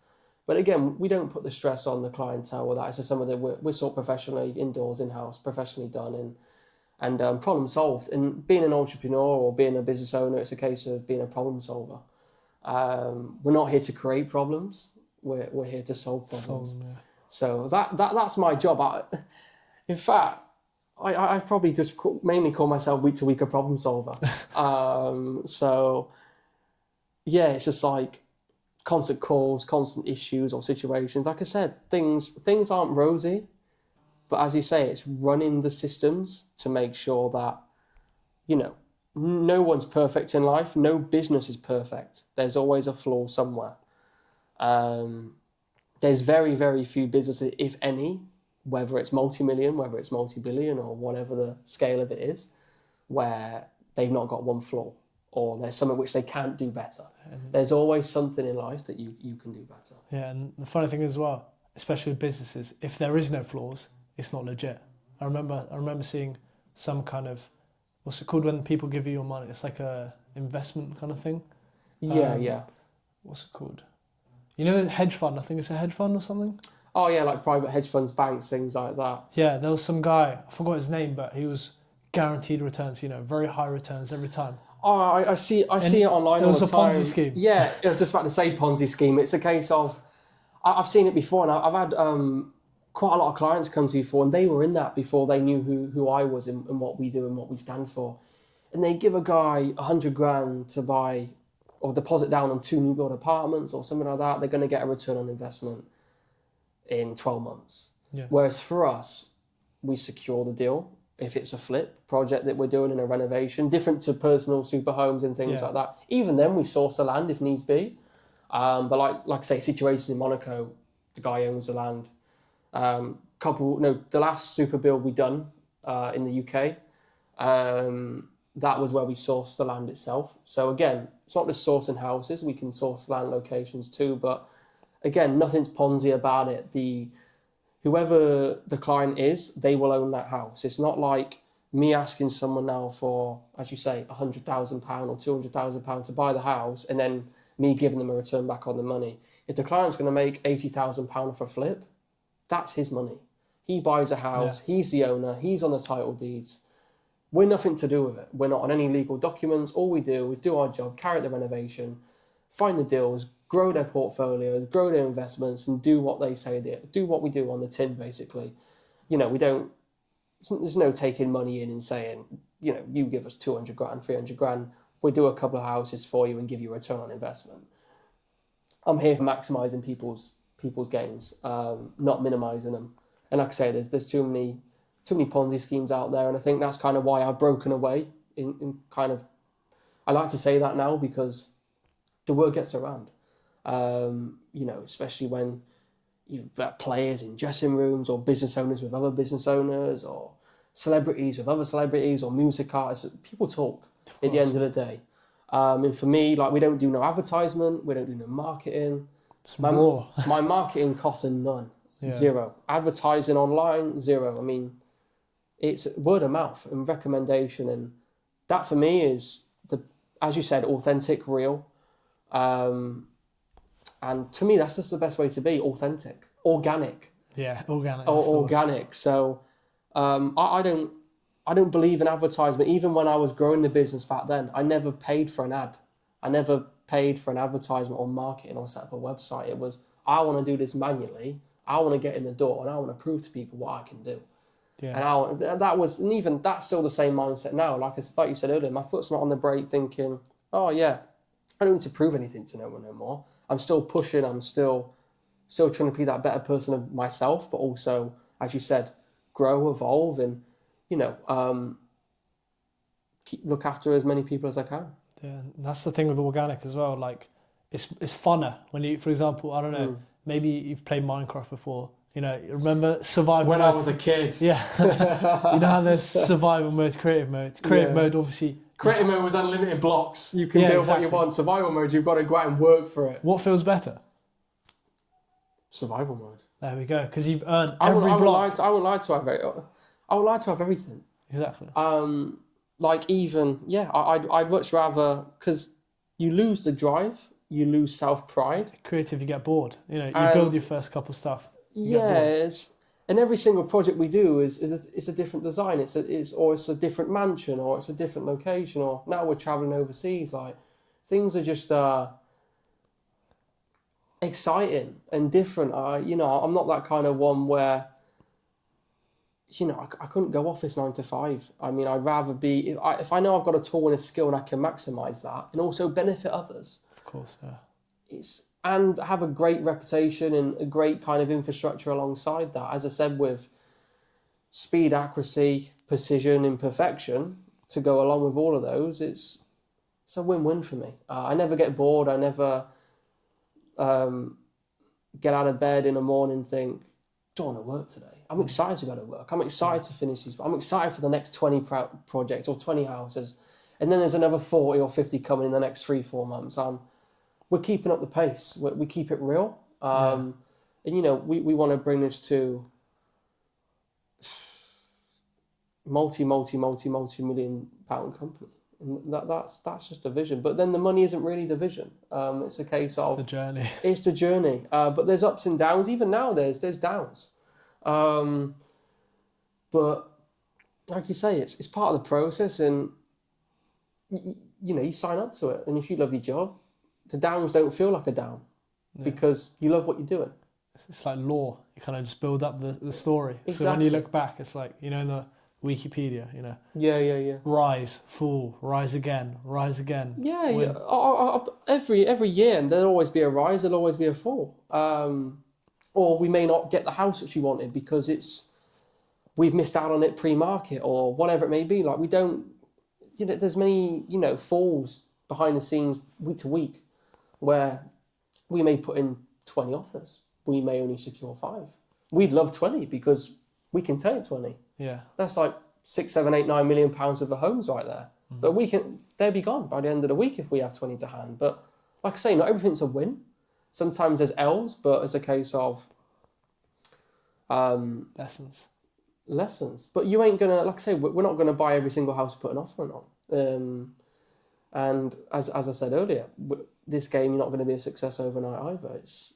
But again, we don't put the stress on the clientele with that. It's just something that we're sort of professionally, indoors, in-house, professionally done and problem solved. And being an entrepreneur or being a business owner, it's a case of being a problem solver. We're not here to create problems. We're here to solve problems. So that's my job. In fact, I probably just mainly call myself week to week a problem solver. So yeah, it's just like constant calls, constant issues or situations. Like I said, things aren't rosy, but as you say, it's running the systems to make sure that, no one's perfect in life. No business is perfect. There's always a flaw somewhere. There's very, very few businesses, if any, whether it's multi-million, whether it's multi-billion or whatever the scale of it is, where they've not got one flaw, or there's something which they can't do better. There's always something in life that you can do better. Yeah, and the funny thing as well, especially with businesses, if there is no flaws, it's not legit. I remember seeing some kind of, what's it called when people give you your money? It's like a investment kind of thing. Yeah. What's it called? The hedge fund, I think it's a hedge fund or something. Oh yeah, like private hedge funds, banks, things like that. Yeah, there was some guy, I forgot his name, but he was guaranteed returns, very high returns every time. Oh, I see it online all the time. It was a Ponzi scheme. Yeah, I was just about to say Ponzi scheme. It's a case of, I've seen it before, and I've had quite a lot of clients come to me before, and they were in that before they knew who I was and what we do and what we stand for. And they give a guy 100 grand to buy or deposit down on 2 new build apartments or something like that. They're going to get a return on investment in 12 months. Yeah. Whereas for us, we secure the deal. If it's a flip project that we're doing in a renovation, different to personal super homes and things like that. Even then, we source the land if needs be. But like I say, situations in Monaco, the guy owns the land. The last super build we done in the UK, that was where we sourced the land itself. So again, it's not just sourcing houses, we can source land locations too, but again, nothing's Ponzi about it. Whoever the client is, they will own that house. It's not like me asking someone now for, as you say, £100,000 or £200,000 to buy the house and then me giving them a return back on the money. If the client's going to make £80,000 for a flip, that's his money. He buys a house, he's the owner, he's on the title deeds. We're nothing to do with it. We're not on any legal documents. All we do is do our job, carry out the renovation, find the deals, grow their portfolios, grow their investments, and do what they say they do. What we do on the tin, basically. We don't. There's no taking money in and saying, you give us 200 grand, 300 grand. We'll do a couple of houses for you and give you a return on investment. I'm here for maximising people's gains, not minimising them. And like I say, there's too many Ponzi schemes out there, and I think that's kind of why I've broken away. In kind of, I like to say that now because the word gets around. Especially when you've got players in dressing rooms or business owners with other business owners or celebrities with other celebrities or music artists. People talk at the end of the day. And for me, we don't do no advertisement. We don't do no marketing. My marketing costs are none. Yeah. Zero. Advertising online, zero. I mean, it's word of mouth and recommendation, and that for me is as you said, authentic, real, and to me that's just the best way to be: authentic, organic. Yeah, organic. Or that's the word. organic. So I don't believe in advertisement. Even when I was growing the business back then, I never paid for an ad. I never paid for an advertisement or marketing or set up a website. It was, I want to do this manually. I want to get in the door and I want to prove to people what I can do. Yeah. And even that's still the same mindset now. Like you said earlier, my foot's not on the brake thinking, oh yeah, I don't need to prove anything to no one no more. I'm still pushing. I'm still trying to be that better person of myself, but also, as you said, grow, evolve, and look after as many people as I can. Yeah, and that's the thing with organic as well. Like, it's funner when you, for example, I don't know, maybe you've played Minecraft before. You know, remember survival When mode? I was a kid, Yeah. You know how there's survival mode, creative mode. Creative mode, obviously. creative mode was unlimited blocks. You can Yeah, build exactly. what you want. Survival mode, you've got to go out and work for it. What feels better? Survival mode. There we go. Because you've earned I every block. would like to have everything. Exactly. Like even I'd much rather, because you lose the drive, you lose self pride. Creative, you get bored. You know, you And- build your first couple stuff. You get bored. And every single project we do is a different design. It's a different mansion, or it's a different location, or now we're traveling overseas. Like, things are just exciting and different. I'm not that kind of one where, I couldn't go office 9 to 5. I mean, I'd rather be, if I know I've got a tool and a skill and I can maximize that and also benefit others. Of course, yeah. And have a great reputation and a great kind of infrastructure alongside that. As I said, with speed, accuracy, precision, and perfection to go along with all of those, it's a win-win for me. I never get bored. I never get out of bed in the morning and think, don't want to work today. I'm excited to go to work. I'm excited to finish these. I'm excited for the next 20 projects or 20 houses. And then there's another 40 or 50 coming in the next 3-4 months. We're keeping up the pace. We keep it real. And, we want to bring this to multi-million pound company. And that's just a vision. But then the money isn't really the vision. It's a case of... It's the journey. It's the journey. But there's ups and downs. Even now there's downs. But like you say, it's part of the process, and you sign up to it. And if you love your job, the downs don't feel like a down because you love what you're doing. It's like law. You kind of just build up the story. Exactly. So when you look back, it's like, in the Wikipedia, Yeah. rise, fall, rise again, rise again. Yeah. Win. Every year, and there'll always be a rise, there'll always be a fall. Or we may not get the house that you wanted because we've missed out on it pre-market or whatever it may be. Like, we don't, there's many, falls behind the scenes week to week where we may put in 20 offers. We may only secure 5. We'd love 20 because we can take 20. Yeah. That's like 6, 7, 8, 9 million pounds worth of homes right there. But they'll be gone by the end of the week if we have 20 to hand. But like I say, not everything's a win. Sometimes there's L's, but it's a case of Lessons. But you ain't gonna, like I say, we're not gonna buy every single house, put an offer on. And as I said earlier, this game, you're not going to be a success overnight either. It's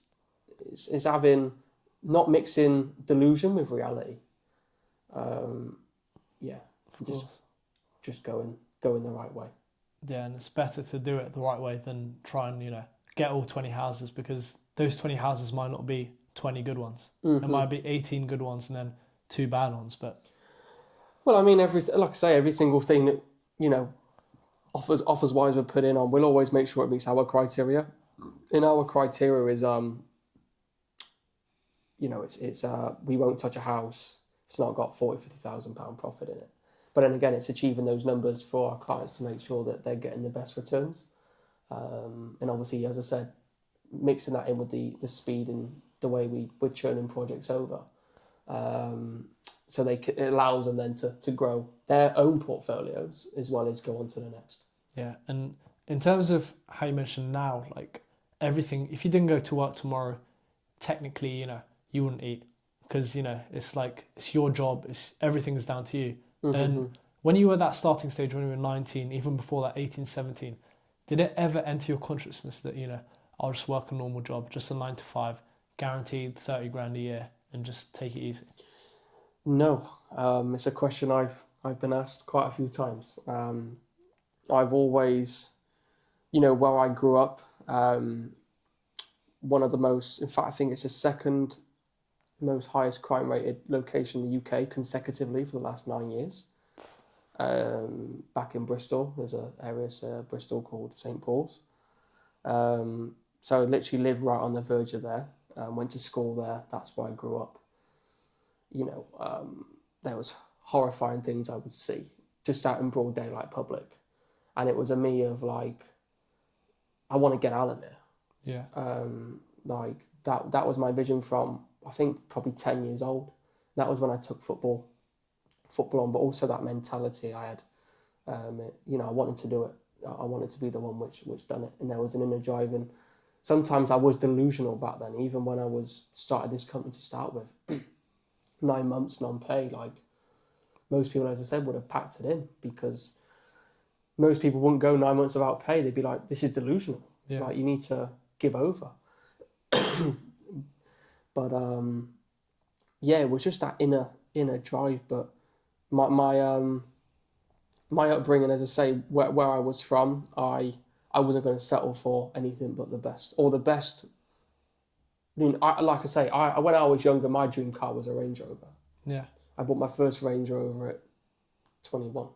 having, not mixing delusion with reality. Just going the right way. Yeah, and it's better to do it the right way than try and, get all 20 houses, because those 20 houses might not be 20 good ones. Mm-hmm. It might be 18 good ones and then 2 bad ones. But well, I mean, like I say, every single thing that, offers wise we put in on, we'll always make sure it meets our criteria. And our criteria is, it's we won't touch a house. It's not got £40,000-50,000 profit in it. But then again, it's achieving those numbers for our clients to make sure that they're getting the best returns. And obviously, as I said, mixing that in with the speed and the way we're churning projects over. So it allows them then to grow their own portfolios as well as go on to the next. yeah, and in terms of how you mentioned now, like everything, if you didn't go to work tomorrow, technically, you wouldn't eat. because it's like it's your job. It's everything is down to you. And when you were at that starting stage, when you were 19, even before that 18, 17, did it ever enter your consciousness that I'll just work a normal job, just a 9 to 5, guaranteed 30 grand a year, and just take it easy? No, it's a question I've been asked quite a few times. I've always, where I grew up, one of the most, in fact, I think it's the second most highest crime rated location in the UK consecutively for the last 9 years. Back in Bristol, there's an area Bristol called St Paul's. So I literally lived right on the verge of there. Went to school there. That's where I grew up. There was horrifying things I would see just out in broad daylight public, and it was a me of like, I want to get out of here. Yeah. Like that was my vision from, I think, probably 10 years old. That was when I took football on, but also that mentality I had. I wanted to do it. I wanted to be the one which done it, and there was an inner drive. And sometimes I was delusional back then, even when I started this company to start with. 9 months non-pay, like most people, as I said, would have packed it in, because most people wouldn't go 9 months without pay. They'd be like, this is delusional. Yeah. Like, you need to give over. But it was just that inner drive. But my upbringing, as I say, where I was from, I wasn't going to settle for anything but the best, or the best. I mean, like I say, when I was younger, my dream car was a Range Rover. Yeah. I bought my first Range Rover at 21.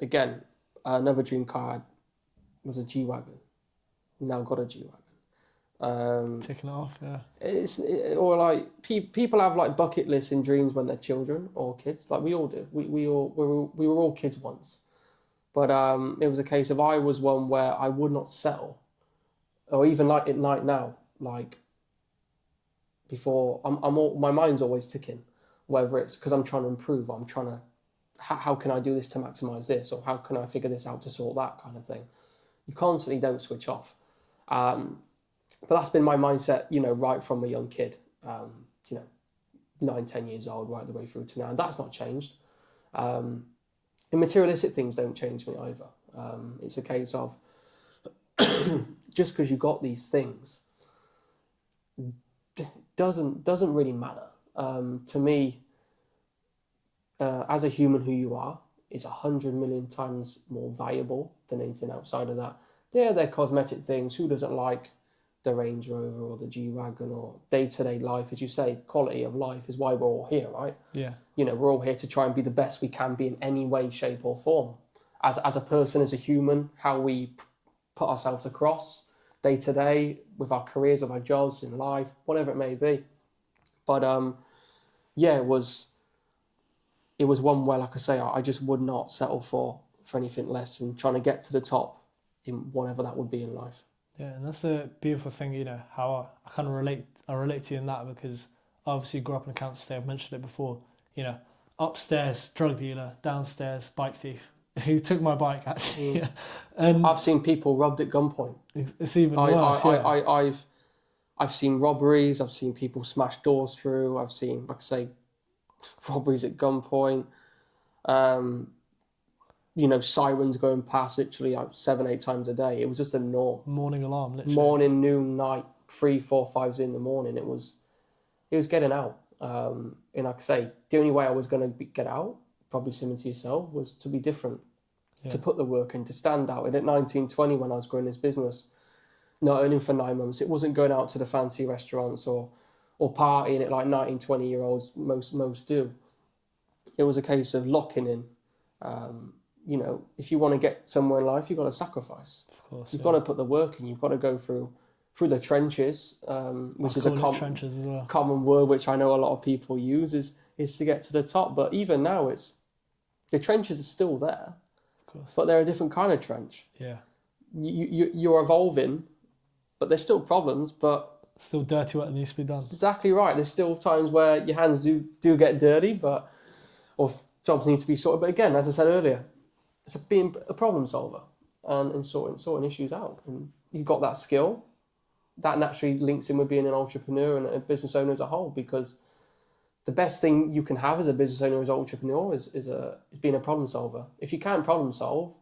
Again, another dream car I had was a G-Wagon. Now I've got a G-Wagon. Taking it off, yeah. Or like people have like bucket lists and dreams when they're children or kids. Like we all do. We were all kids once, but it was a case of, I was one where I would not settle, or even like at night now, like before my mind's always ticking, whether it's because I'm trying to improve, or I'm trying to, how can I do this to maximize this, or how can I figure this out to sort that kind of thing. You constantly don't switch off. But that's been my mindset, right from a young kid, 9, 10 years old, right the way through to now. And that's not changed. And materialistic things don't change me either. It's a case of, just because you got these things doesn't really matter. To me, as a human, who you are is 100 million times more valuable than anything outside of that. They're cosmetic things. Who doesn't like the Range Rover or the G-Wagon, or day-to-day life? As you say, quality of life is why we're all here, right? Yeah. We're all here to try and be the best we can be in any way, shape or form. As a person, as a human, how we put ourselves across day to day with our careers, with our jobs, in life, whatever it may be. But it was one where, like I say, I just would not settle for anything less, and trying to get to the top in whatever that would be in life. Yeah, and that's the beautiful thing, how I kind of relate to you in that, because I obviously grew up in a council estate. I've mentioned it before. Upstairs drug dealer, downstairs bike thief who took my bike actually. And I've seen people robbed at gunpoint. it's even worse. I've seen robberies. I've seen people smash doors through. I've seen, like I say, robberies at gunpoint. Sirens going past literally like 7, 8 times a day. It was just a norm. Morning alarm, literally. Morning, noon, night, 3, 4, 5 in the morning. It was getting out. And like I say, the only way I was going to get out, probably similar to yourself, was to be different, to put the work in, to stand out. And at 19, 20, when I was growing this business, not earning for 9 months, it wasn't going out to the fancy restaurants or partying it like 19, 20-year-olds most do. It was a case of locking in. If you want to get somewhere in life, you've got to sacrifice. Of course, you've got to put the work in. You've got to go through the trenches, which is a trenches as well. Common word which I know a lot of people use is to get to the top. But even now, the trenches are still there, of course, but they're a different kind of trench. Yeah, you're evolving, but there's still problems. But still dirty work that needs to be done. Exactly right. There's still times where your hands do get dirty, or jobs need to be sorted. But again, as I said earlier, it's being a problem solver and sorting issues out. And you've got that skill, that naturally links in with being an entrepreneur and a business owner as a whole, because the best thing you can have as a business owner, as an entrepreneur, is being a problem solver. If you can't problem solve,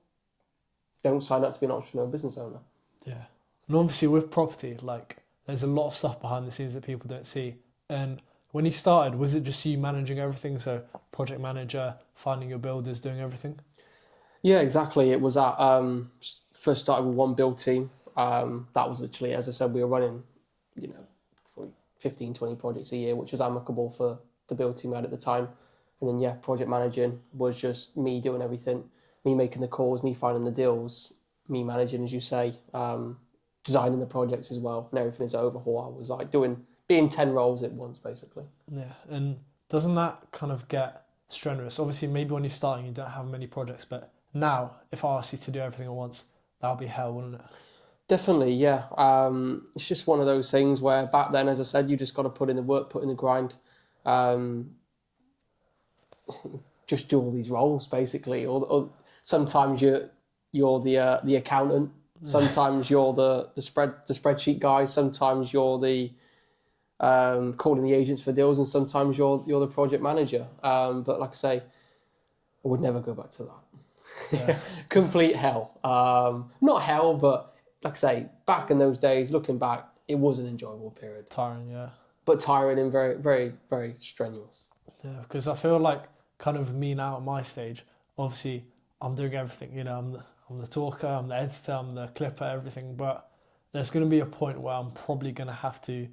don't sign up to be an entrepreneur business owner. Yeah. And obviously with property, like there's a lot of stuff behind the scenes that people don't see. And when you started, was it just you managing everything? So project manager, finding your builders, doing everything? Yeah, exactly. It was at first started with one build team. That was literally, as I said, we were running, you know, probably 15, 20 projects a year, which was amicable for the build team we had at the time. And then, yeah, project managing was just me doing everything, me making the calls, me finding the deals, me managing, as you say, designing the projects as well, and everything is overhaul. I was like being 10 roles at once, basically. Yeah. And doesn't that kind of get strenuous? Obviously, maybe when you're starting, you don't have many projects, but now, if I asked you to do everything at once, that would be hell, wouldn't it? Definitely, yeah. It's just one of those things where back then, as I said, you just got to put in the work, put in the grind. Just do all these roles basically. Or sometimes you're the accountant. Sometimes you're the spreadsheet guy. Sometimes you're the calling the agents for deals, and sometimes you're the project manager. But like I say, I would never go back to that. Yeah. Complete hell. Not hell, but like I say, back in those days, looking back, it was an enjoyable period. Tiring, yeah. But tiring and very, very, very strenuous. Yeah, because I feel like kind of me now at my stage, obviously I'm doing everything, you know, I'm the talker, I'm the editor, I'm the clipper, everything, but there's going to be a point where I'm probably going to have to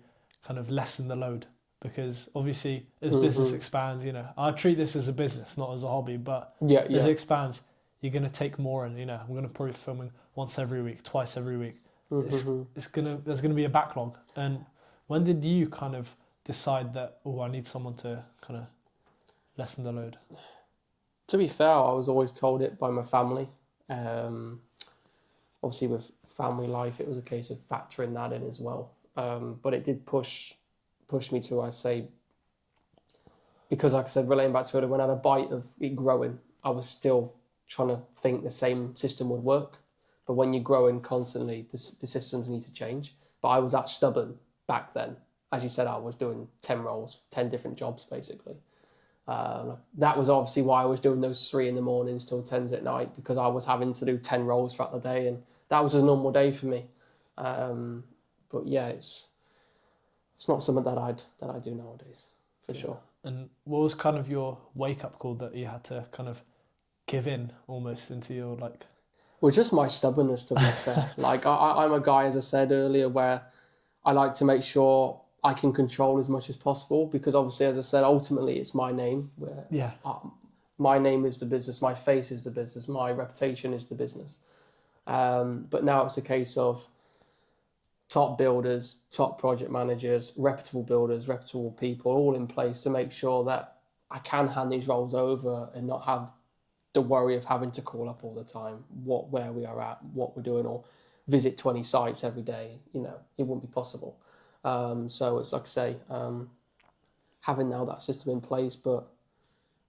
kind of lessen the load, because obviously as business expands, you know, I treat this as a business, not as a hobby, but as it expands, you're going to take more, and, you know, I'm going to probably be filming once every week, twice every week. There's going to be a backlog. And when did you kind of decide that, I need someone to kind of lessen the load? To be fair, I was always told it by my family. Obviously with family life, it was a case of factoring that in as well. But it did push me to, I'd say, because like I said, relating back to it, when I had a bite of it growing, I was still trying to think the same system would work. But when you're growing constantly, the systems need to change. But I was that stubborn back then. As you said, I was doing 10 roles, 10 different jobs, basically. That was obviously why I was doing those 3 in the mornings till 10s at night, because I was having to do 10 roles throughout the day, and that was a normal day for me. But yeah, it's not something that I do nowadays, for sure. And what was kind of your wake-up call that you had to kind of give in almost into your, like... Well, just my stubbornness, to be fair. Like, I'm a guy, as I said earlier, where I like to make sure I can control as much as possible, because obviously, as I said, ultimately it's my name. My name is the business, my face is the business, my reputation is the business. But now it's a case of top builders, top project managers, reputable builders, reputable people, all in place to make sure that I can hand these roles over and not have the worry of having to call up all the time, where we are at, what we're doing, or visit 20 sites every day. You know, it wouldn't be possible. So it's like I say, having now that system in place, but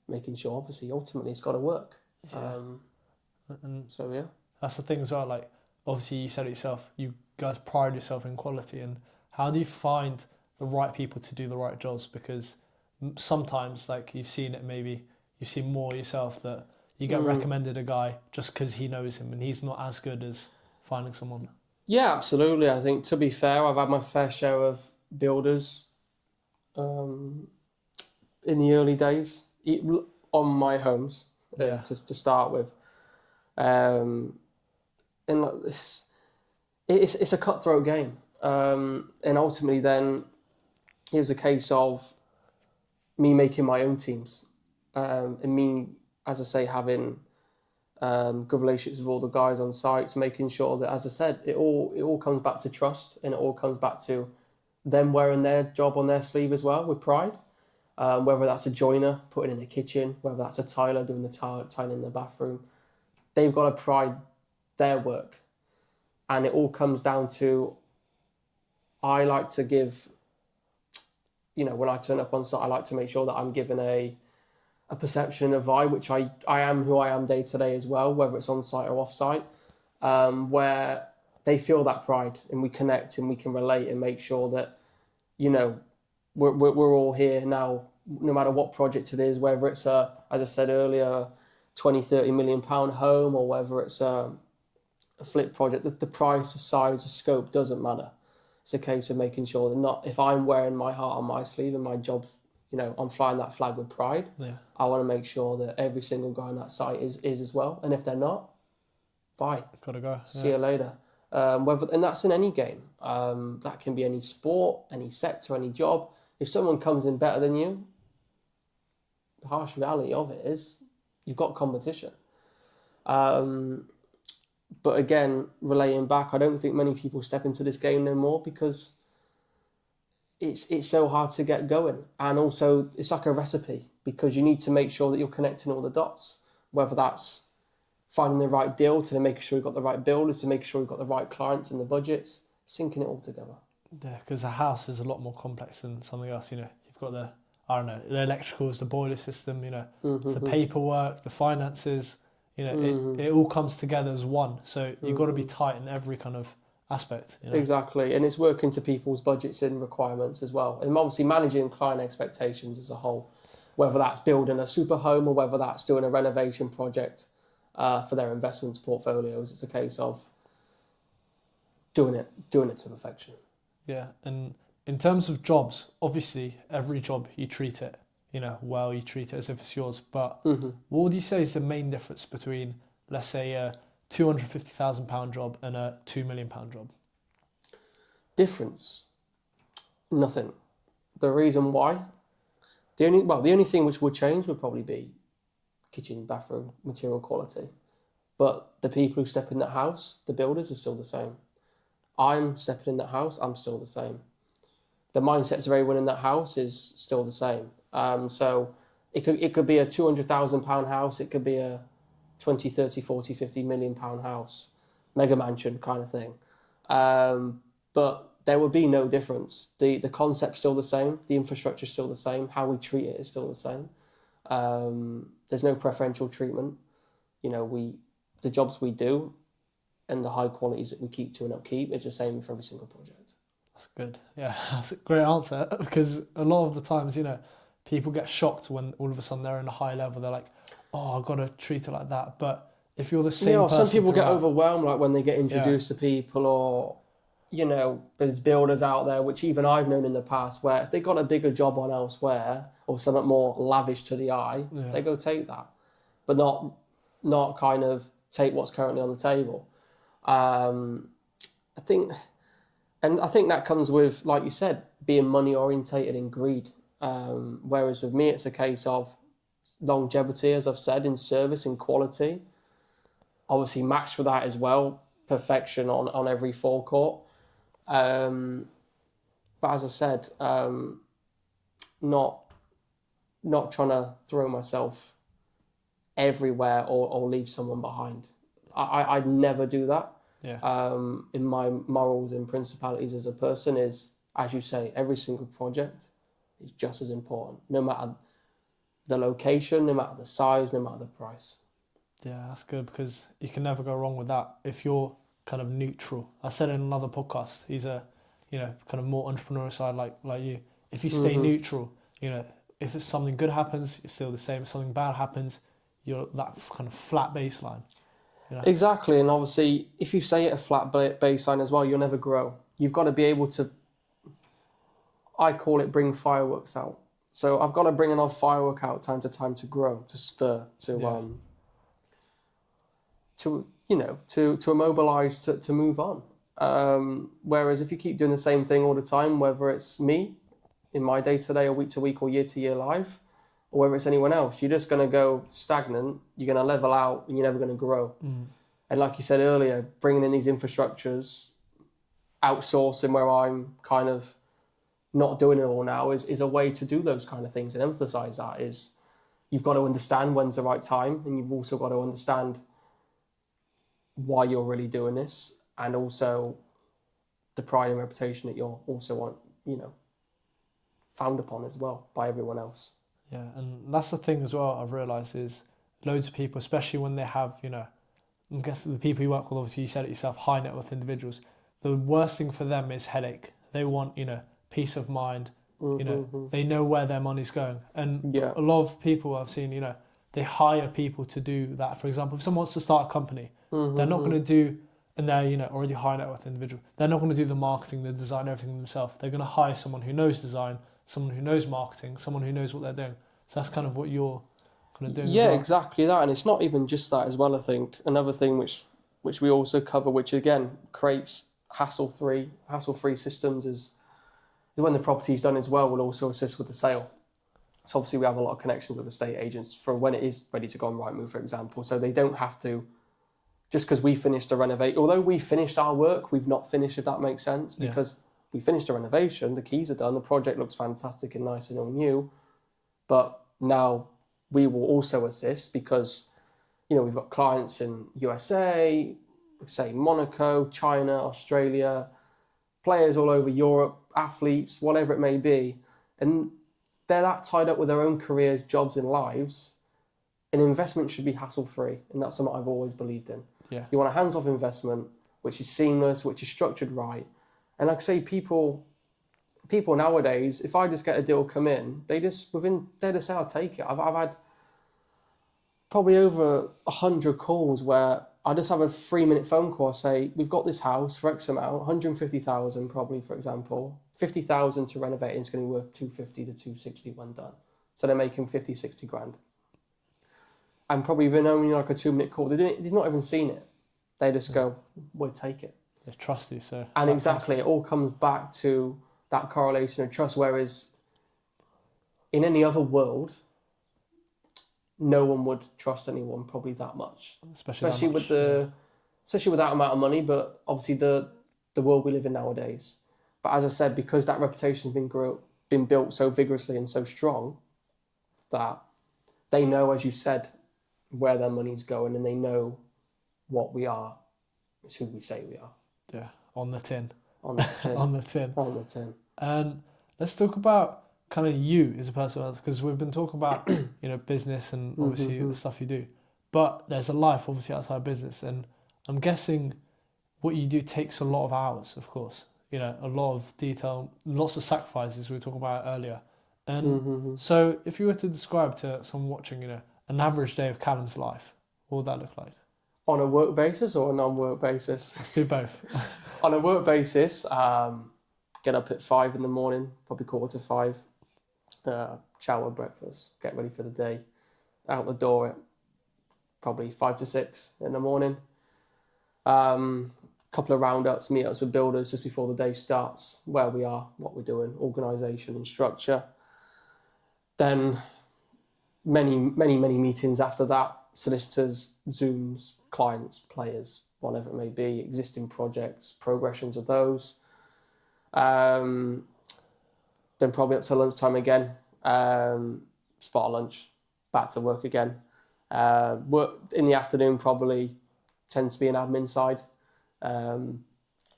making sure, obviously, ultimately it's got to work. And so yeah, that's the thing as well. Like, obviously, you said it yourself. You guys pride yourself in quality, and how do you find the right people to do the right jobs? Because sometimes, like you've seen it, maybe you've seen more yourself, that you get recommended a guy just because he knows him, and he's not as good as finding someone. Yeah, absolutely. I think, to be fair, I've had my fair share of builders in the early days on my homes to start with. And like this, it's a cutthroat game. And ultimately then it was a case of me making my own teams, and me, as I say, having good relationships with all the guys on site, making sure that, as I said, it all comes back to trust, and it all comes back to them wearing their job on their sleeve as well with pride. Whether that's a joiner putting in the kitchen, whether that's a tiler doing the tiling in the bathroom, they've got to pride their work, and it all comes down to, I like to give, you know, when I turn up on site, I like to make sure that I'm given a perception and a vibe, which I am who I am day to day as well, whether it's on site or off site, where they feel that pride, and we connect and we can relate and make sure that, you know, we're all here now, no matter what project it is, whether it's as I said earlier, 20-30 million pound home, or whether it's a flip project. The price, the size, the scope doesn't matter. It's a case of making sure that, not if I'm wearing my heart on my sleeve and my job's, you know, I'm flying that flag with pride. Yeah. I want to make sure that every single guy on that site is as well. And if they're not, bye. Gotta go. See you later. And that's in any game. That can be any sport, any sector, any job. If someone comes in better than you, the harsh reality of it is you've got competition. But again, relaying back, I don't think many people step into this game no more because it's so hard to get going. And also, it's like a recipe because you need to make sure that you're connecting all the dots, whether that's finding the right deal, to making sure you've got the right builders, to making sure you've got the right clients and the budgets, syncing it all together. Yeah, because a house is a lot more complex than something else. You know, you've got the electricals, the boiler system, you know, the paperwork, the finances. You know, it all comes together as one. So you've got to be tight in every kind of aspect. You know? Exactly, and it's working to people's budgets and requirements as well, and obviously managing client expectations as a whole, whether that's building a super home or whether that's doing a renovation project for their investments portfolios. It's a case of doing it to perfection. Yeah, and in terms of jobs, obviously every job you treat it, you know, well, you treat it as if it's yours. But what would you say is the main difference between, let's say, a £250,000 job and a £2 million job? Difference? Nothing. The reason why? The only thing which would change would probably be kitchen, bathroom, material quality. But the people who step in that house, the builders, are still the same. I'm stepping in that house, I'm still the same. The mindsets of everyone in that house is still the same. So it could be a £200,000 house, it could be a 20, 30, 40, 50 million pound house, mega mansion kind of thing. But there would be no difference. The concept's still the same, the infrastructure's still the same, how we treat it is still the same. There's no preferential treatment. You know, the jobs we do and the high qualities that we keep to and upkeep, it's the same for every single project. That's good. Yeah, that's a great answer, because a lot of the times, you know, people get shocked when all of a sudden they're in a high level. They're like, oh, I've got to treat it like that. But if you're the same person... some people get overwhelmed, like when they get introduced to people, or, you know, there's builders out there, which even I've known in the past, where if they got a bigger job on elsewhere or something more lavish to the eye, they go take that. But not kind of take what's currently on the table. I think that comes with, like you said, being money orientated and greed. Whereas with me, it's a case of longevity, as I've said, in service and quality. Obviously matched with that as well, perfection on every forecourt. But as I said, not trying to throw myself everywhere or leave someone behind. I'd never do that. Yeah. In my morals and principalities as a person is, as you say, every single project is just as important, no matter the location, no matter the size, no matter the price. Yeah, that's good, because you can never go wrong with that if you're kind of neutral. I said in another podcast, he's a, you know, kind of more entrepreneurial side like you. If you stay neutral, you know, if it's something good happens, you're still the same. If something bad happens, you're that kind of flat baseline. You know? Exactly, and obviously, if you stay at a flat baseline as well, you'll never grow. You've got to be able to, I call it, bring fireworks out. So I've got to bring enough firework out time to time to grow, to spur, to immobilize, to move on. Whereas if you keep doing the same thing all the time, whether it's me in my day-to-day or week-to-week or year-to-year life, or whether it's anyone else, you're just going to go stagnant, you're going to level out, and you're never going to grow. And like you said earlier, bringing in these infrastructures, outsourcing where I'm kind of not doing it all now is a way to do those kind of things and emphasize that. Is you've got to understand when's the right time, and you've also got to understand why you're really doing this, and also the pride and reputation that you're also found upon as well by everyone else. Yeah, and that's the thing as well I've realised is loads of people, especially when they have, you know, I guess the people you work with, obviously you said it yourself, high net worth individuals, the worst thing for them is headache. They want, peace of mind. They know where their money's going. And Yeah. a lot of people I've seen, they hire people to do that. For example, if someone wants to start a company, they're not going to do, and they're, already high net worth individual, they're not going to do the marketing, the design, everything themselves. They're going to hire someone who knows design, someone who knows marketing, someone who knows what they're doing. So that's kind of what you're kind of doing Yeah, as well. exactly that. And it's not even just that as well, I think. Another thing which we also cover, which again creates hassle-free systems, is when the property's done as well, we'll also assist with the sale. So obviously we have a lot of connections with estate agents for when it is ready to go on Rightmove, for example. So they don't have to, just because we finished a renovate, although we finished our work, we've not finished, if that makes sense, because we finished a renovation, the keys are done, the project looks fantastic and nice and all new, but now we will also assist because, we've got clients in USA, say Monaco, China, Australia, players all over Europe, athletes, whatever it may be, and they're that tied up with their own careers, jobs and lives. An investment should be hassle-free, and that's something I've always believed in. Yeah. You want a hands-off investment, which is seamless, which is structured right. And like I say, people nowadays, if I just get a deal come in, they just say, I'll take it. I've had probably over 100 calls where I just have a 3-minute phone call, say, we've got this house for X amount, 150,000 probably, for example, 50,000 to renovate, and it's going to be worth 250 to 260 when done. So they're making 50, 60 grand. And probably even only like a 2-minute call. They've not even seen it. They just go, we'll take it. They trust you, so. And exactly, it all comes back to that correlation of trust, whereas in any other world, no one would trust anyone probably that much. Especially with that amount of money, but obviously the world we live in nowadays. But as I said, because that reputation has been built so vigorously and so strong, that they know, as you said, where their money's going, and they know what we are. It's who we say we are. Yeah, on the tin. On the tin. On the tin. On the tin. And let's talk about kind of you as a person, because we've been talking about business and obviously the stuff you do, but there's a life obviously outside business, and I'm guessing what you do takes a lot of hours, of course. A lot of detail, lots of sacrifices we were talking about earlier. And so if you were to describe to someone watching, an average day of Callum's life, what would that look like? On a work basis or a non-work basis? Let's do both. On a work basis, get up at 5 in the morning, probably 4:45, shower, breakfast, get ready for the day, out the door at probably 5 to 6 in the morning. Couple of roundups, meetups with builders just before the day starts, where we are, what we're doing, organisation and structure. Then many meetings after that, solicitors, Zooms, clients, players, whatever it may be, existing projects, progressions of those. Then probably up to lunchtime again, spot a lunch, back to work again. Work in the afternoon probably tends to be an admin side.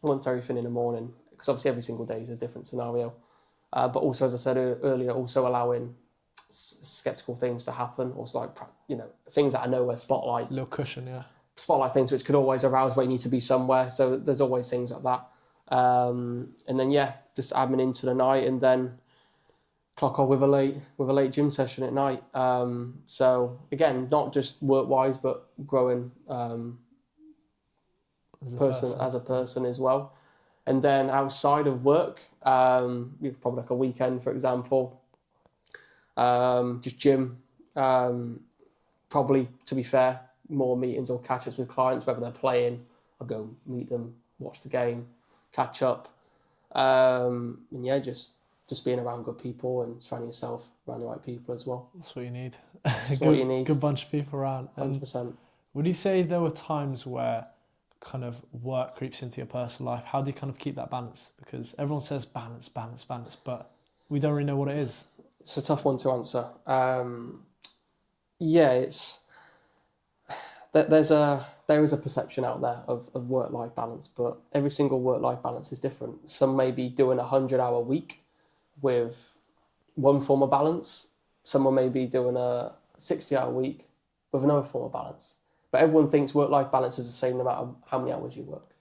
Once everything in the morning, because obviously every single day is a different scenario. But also, as I said earlier, also allowing skeptical things to happen, also like, things that I know are spotlight. A little cushion, yeah. Spotlight things which could always arouse where you need to be somewhere. So there's always things like that. And then, just admin into the night, and then clock off with a late gym session at night. So again, not just work-wise, but growing as a person as well. And then outside of work, probably like a weekend, for example, just gym. Probably, to be fair, more meetings or catch-ups with clients, whether they're playing, I'll go meet them, watch the game, catch up. And just being around good people and surrounding yourself around the right people as well. That's what you need. That's what you need. Good bunch of people around. 100%. Would you say there were times where kind of work creeps into your personal life? How do you kind of keep that balance? Because everyone says balance, but we don't really know what it is. It's a tough one to answer. There is a perception out there of work-life balance, but every single work-life balance is different. Some may be doing a 100-hour week with one form of balance. Someone may be doing a 60-hour week with another form of balance. But everyone thinks work-life balance is the same no matter how many hours you work.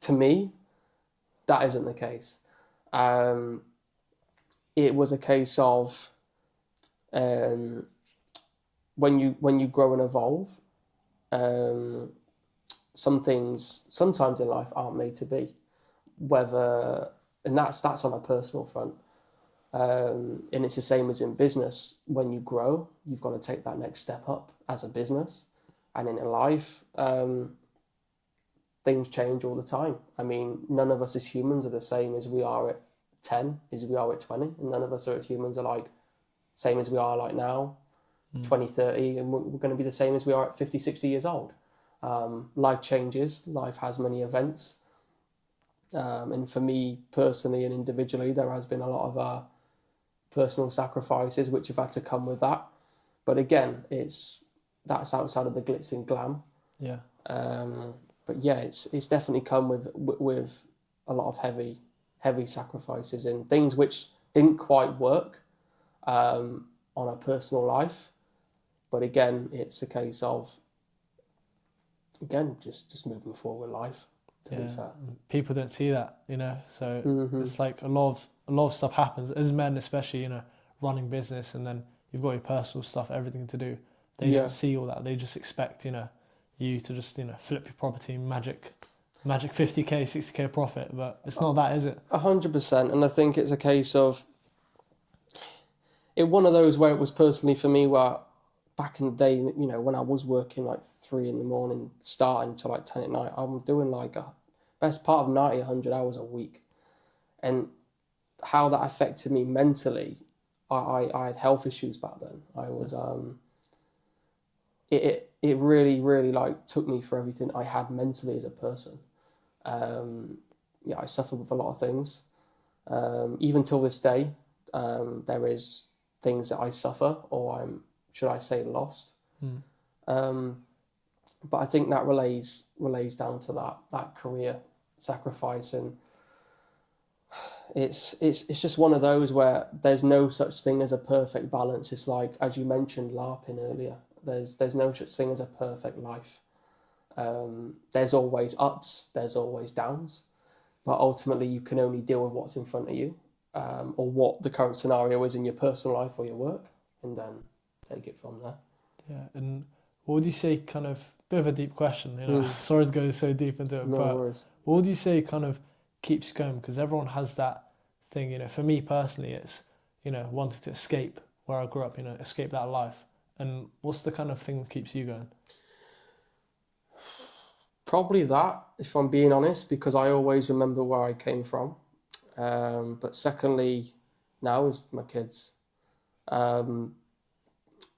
To me, that isn't the case. It was a case of when you grow and evolve, some things sometimes in life aren't made to be. And that's on a personal front. And it's the same as in business. When you grow, you've got to take that next step up as a business. And in life, things change all the time. I mean, none of us as humans are the same as we are at 10, as we are at 20. And none of us as humans are like same as we are like now, 20, 30. And we're going to be the same as we are at 50, 60 years old. Life changes. Life has many events. And for me personally and individually, there has been a lot of personal sacrifices which have had to come with that. But again, that's outside of the glitz and glam. Yeah. But yeah, it's definitely come with a lot of heavy sacrifices and things which didn't quite work on a personal life. But again, it's a case of just moving forward with life. To be fair. People don't see that, So it's like a lot of stuff happens as men, especially running business, and then you've got your personal stuff, everything to do. They don't see all that. They just expect you to just flip your property, magic 50k, 60k profit, but it's not that, is it? 100%, and I think it's a case of one of those where it was personally for me where back in the day, when I was working like 3 a.m, starting to like 10 at night, I'm doing like a best part of 90, 100 hours a week. And how that affected me mentally, I had health issues back then. I was, it really, really like took me for everything I had mentally as a person. I suffered with a lot of things. Even till this day, there is things that I suffer or should I say lost. But I think that relays down to that career sacrifice, and it's just one of those where there's no such thing as a perfect balance. It's like, as you mentioned LARPing earlier, there's no such thing as a perfect life. There's always ups, there's always downs, but ultimately you can only deal with what's in front of you, or what the current scenario is in your personal life or your work, and then take it from there. Yeah, and what would you say, kind of, bit of a deep question, sorry to go so deep into it, No but worries. what would you say kind of keeps you going? Because everyone has that thing, for me personally, it's, wanting to escape where I grew up, escape that life. And what's the kind of thing that keeps you going? Probably that, if I'm being honest, because I always remember where I came from. But secondly, now is my kids.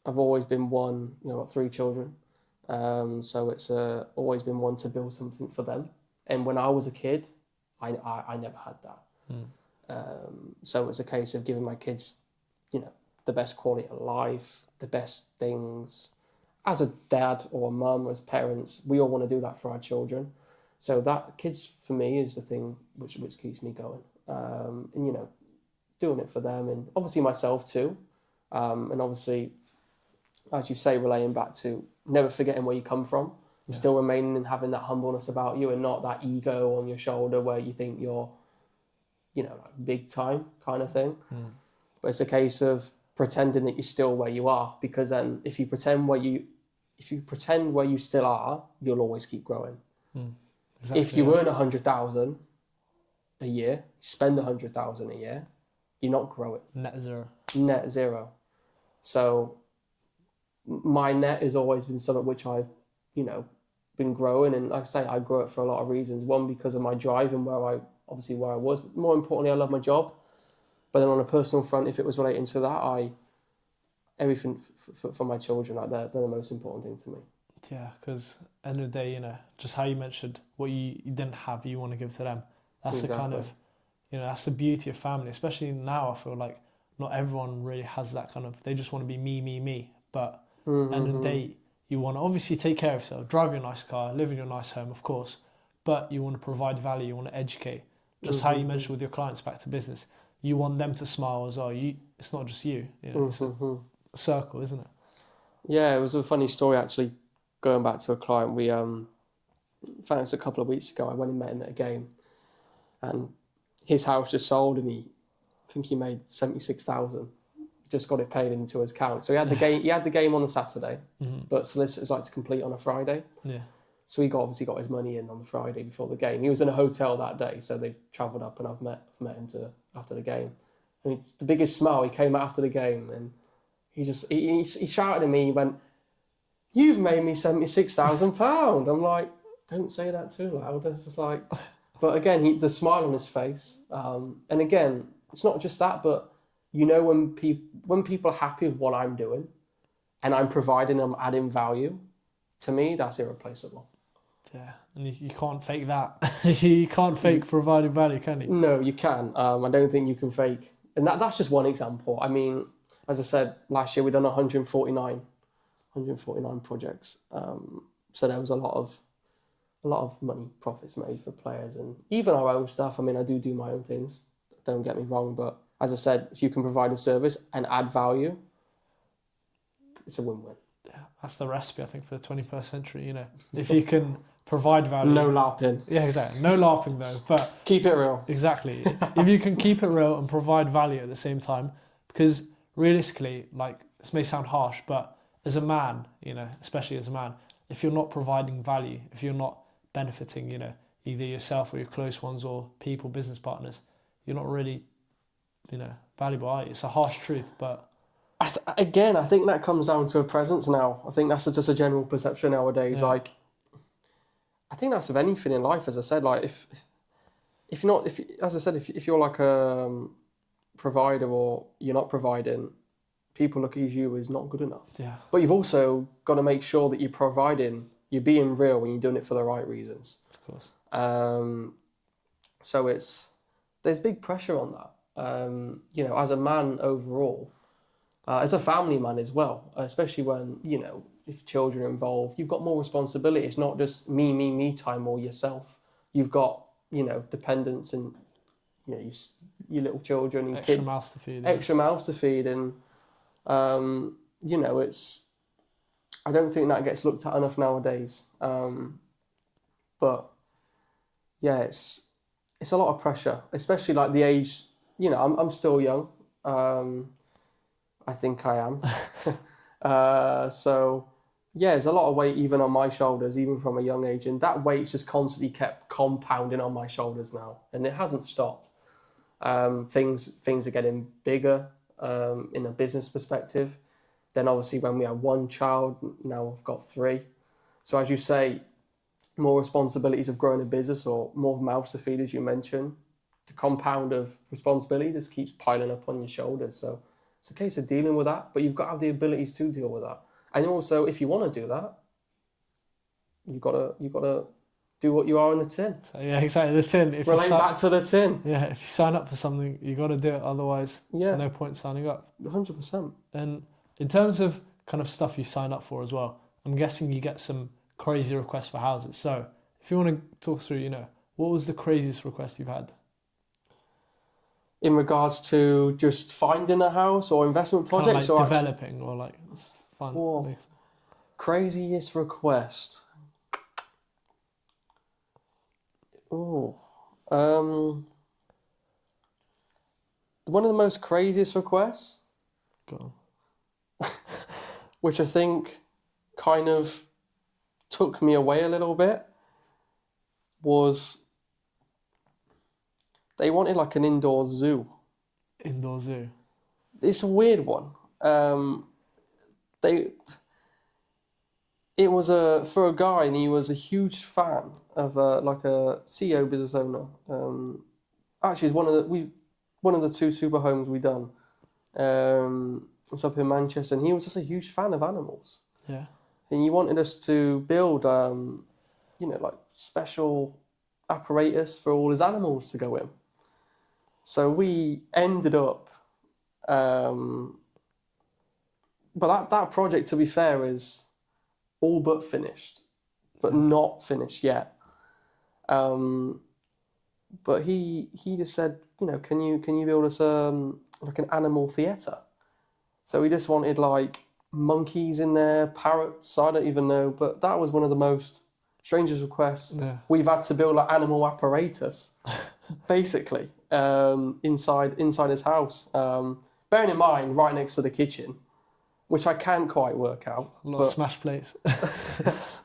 I've always been one, I've got 3 children. So it's always been one to build something for them. And when I was a kid, I never had that. So it's a case of giving my kids, the best quality of life, the best things. As a dad or a mum, as parents, we all want to do that for our children. So that kids for me is the thing which keeps me going. And doing it for them, and obviously myself too. And obviously, as you say, relaying back to never forgetting where you come from, and still remaining and having that humbleness about you, and not that ego on your shoulder where you think you're, like big time kind of thing. But it's a case of pretending that you're still where you are, because then if you pretend where you still are, you'll always keep growing. Exactly, if you earn 100,000 a year, spend 100,000 a year, you're not growing. Net zero. So my net has always been something which I've, been growing. And like I say, I grow it for a lot of reasons. One, because of my drive and where I was. But more importantly, I love my job. But then on a personal front, if it was relating to that, everything for my children, like they're the most important thing to me. Yeah, because end of the day, just how you mentioned what you didn't have, you want to give to them. That's exactly. The kind of, that's the beauty of family. Especially now, I feel like not everyone really has that kind of, they just want to be me. But end of the day, you want to obviously take care of yourself, drive your nice car, live in your nice home, of course. But you want to provide value, you want to educate. Just how you mentioned with your clients, back to business. You want them to smile as well. It's not just you. It's a circle, isn't it? Yeah, it was a funny story actually. going back to a client, we found this a couple of weeks ago. I went and met him at a game, and his house just sold, and I think he made 76,000. Just got it paid into his account. So he had the game. He had the game on the Saturday, but solicitors like to complete on a Friday. Yeah. So he obviously got his money in on the Friday before the game. He was in a hotel that day, so they've travelled up, and I've met him after the game. And it's the biggest smile. He came out after the game, and he shouted at me. He went, "You've made me £76,000." I'm like, don't say that too loud. It's just like, but again, the smile on his face, and again, it's not just that, but you know, when people are happy with what I'm doing, and I'm providing them, adding value, to me, that's irreplaceable. Yeah, and you can't fake that. You can't fake providing value, can you? No, you can. I don't think you can fake, and that's just one example. I mean, as I said, last year we done 149 projects. So there was a lot of money, profits made for players, and even our own stuff. I mean, I do my own things. Don't get me wrong, but as I said, if you can provide a service and add value, it's a win-win. Yeah, that's the recipe, I think, for the 21st century. You know, if you can provide value. No LARPing. Yeah, exactly. No laughing though, but keep it real. Exactly. If you can keep it real and provide value at the same time, because realistically, like, this may sound harsh, but as a man, you know, especially as a man, if you're not providing value, if you're not benefiting, you know, either yourself or your close ones or people, business partners, you're not really, you know, valuable, are you? It's a harsh truth, but again, I think that comes down to a presence now. I think that's just a general perception nowadays. Yeah. Like, I think that's of anything in life. As I said, like if you're like a provider or you're not providing, people look at you as not good enough. yeah, But you've also got to make sure that you're providing, you're being real when you're doing it for the right reasons. of course. So there's big pressure on that. You know, as a man overall, as a family man as well, especially when, you know, if children are involved, you've got more responsibility. It's not just me time or yourself. You've got, you know, dependents and, you know, your little children and Extra kids. mouths to feed. Extra mouths to feed. And, you know, I don't think that gets looked at enough nowadays. But yeah, it's a lot of pressure, especially like the age, you know, I'm still young. I think I am. So yeah, there's a lot of weight even on my shoulders, even from a young age. And that weight's just constantly kept compounding on my shoulders now. And it hasn't stopped. Things are getting bigger in a business perspective. Then obviously when we had one child, now I've got three. So as you say, more responsibilities of growing a business or more mouths to feed, as you mentioned. The compound of responsibility just keeps piling up on your shoulders. So it's a case of dealing with that, but you've got to have the abilities to deal with that. And also, if you want to do that, you've got to do what you are in the tin. So yeah, exactly, the tin. If Relate back to the tin. Yeah, if you sign up for something, you got to do it. Otherwise, no point signing up. 100%. And in terms of kind of stuff you sign up for as well, I'm guessing you get some crazy requests for houses. So if you want to talk through, you know, what was the craziest request you've had? In regards to just finding a house or investment projects, kind of like or developing, or like it's fun. Whoa. Craziest request. Oh, one of the most craziest requests, Go on. which I think kind of took me away a little bit, was they wanted like an indoor zoo. Indoor zoo. It's a weird one. It was for a guy, and he was a huge fan of like a CEO business owner. Actually, it's one of the two Superhomes we done. It's up in Manchester, and he was just a huge fan of animals. Yeah. And he wanted us to build, you know, like special apparatus for all his animals to go in. So we ended up, but that project, to be fair, is all but finished, but not finished yet. But he just said, you know, can you build us like an animal theatre? So we just wanted like monkeys in there, parrots, I don't even know. But that was one of the most strangest requests. Yeah. We've had to build like animal apparatus, basically, inside his house. Bearing in mind, right next to the kitchen, which I can't quite work out. A lot of smash plates.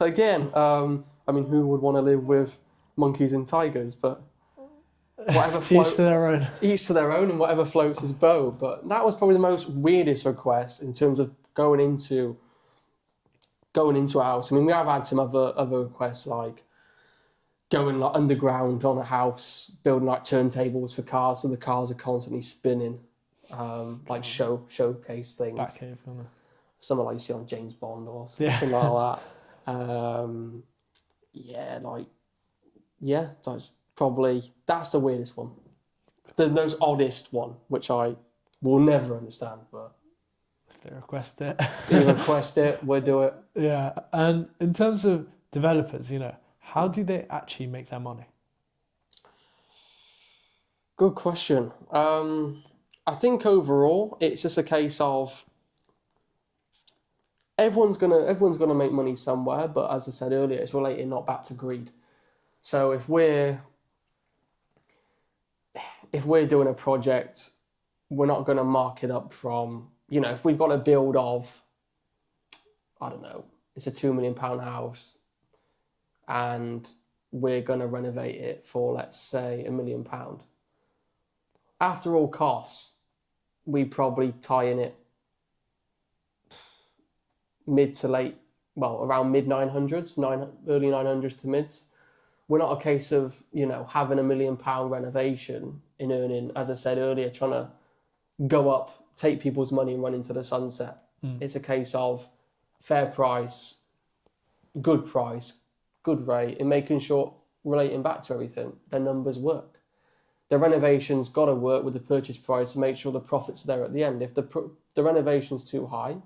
Again, I mean, who would want to live with monkeys and tigers? But whatever Each to their own. each to their own, and whatever floats his boat. But that was probably the most weirdest request in terms of going into a house. I mean, we have had some other requests like going like underground on a house, building like turntables for cars, so the cars are constantly spinning, like showcase things. Batcave. Something like you see on James Bond or something like that. That's the weirdest one. The most oddest one, which I will never understand, but If they request it. you request it, we'll do it. Yeah, and in terms of developers, how do they actually make their money? Good question. I think overall it's just a case of everyone's gonna make money somewhere, but as I said earlier, it's related not back to greed. So if we're doing a project, we're not gonna mark it up from, if we've got a build of, I don't know, it's a £2 million house and we're gonna renovate it for, let's say, £1 million. After all costs, we probably tie in it mid to late, around mid 900s, early 900s to mids. We're not a case of, having £1 million renovation and earning, as I said earlier, trying to go up, take people's money and run into the sunset. It's a case of fair price, good rate, and making sure, relating back to everything, their numbers work. The renovation's got to work with the purchase price to make sure the profits are there at the end. If the renovation's too high,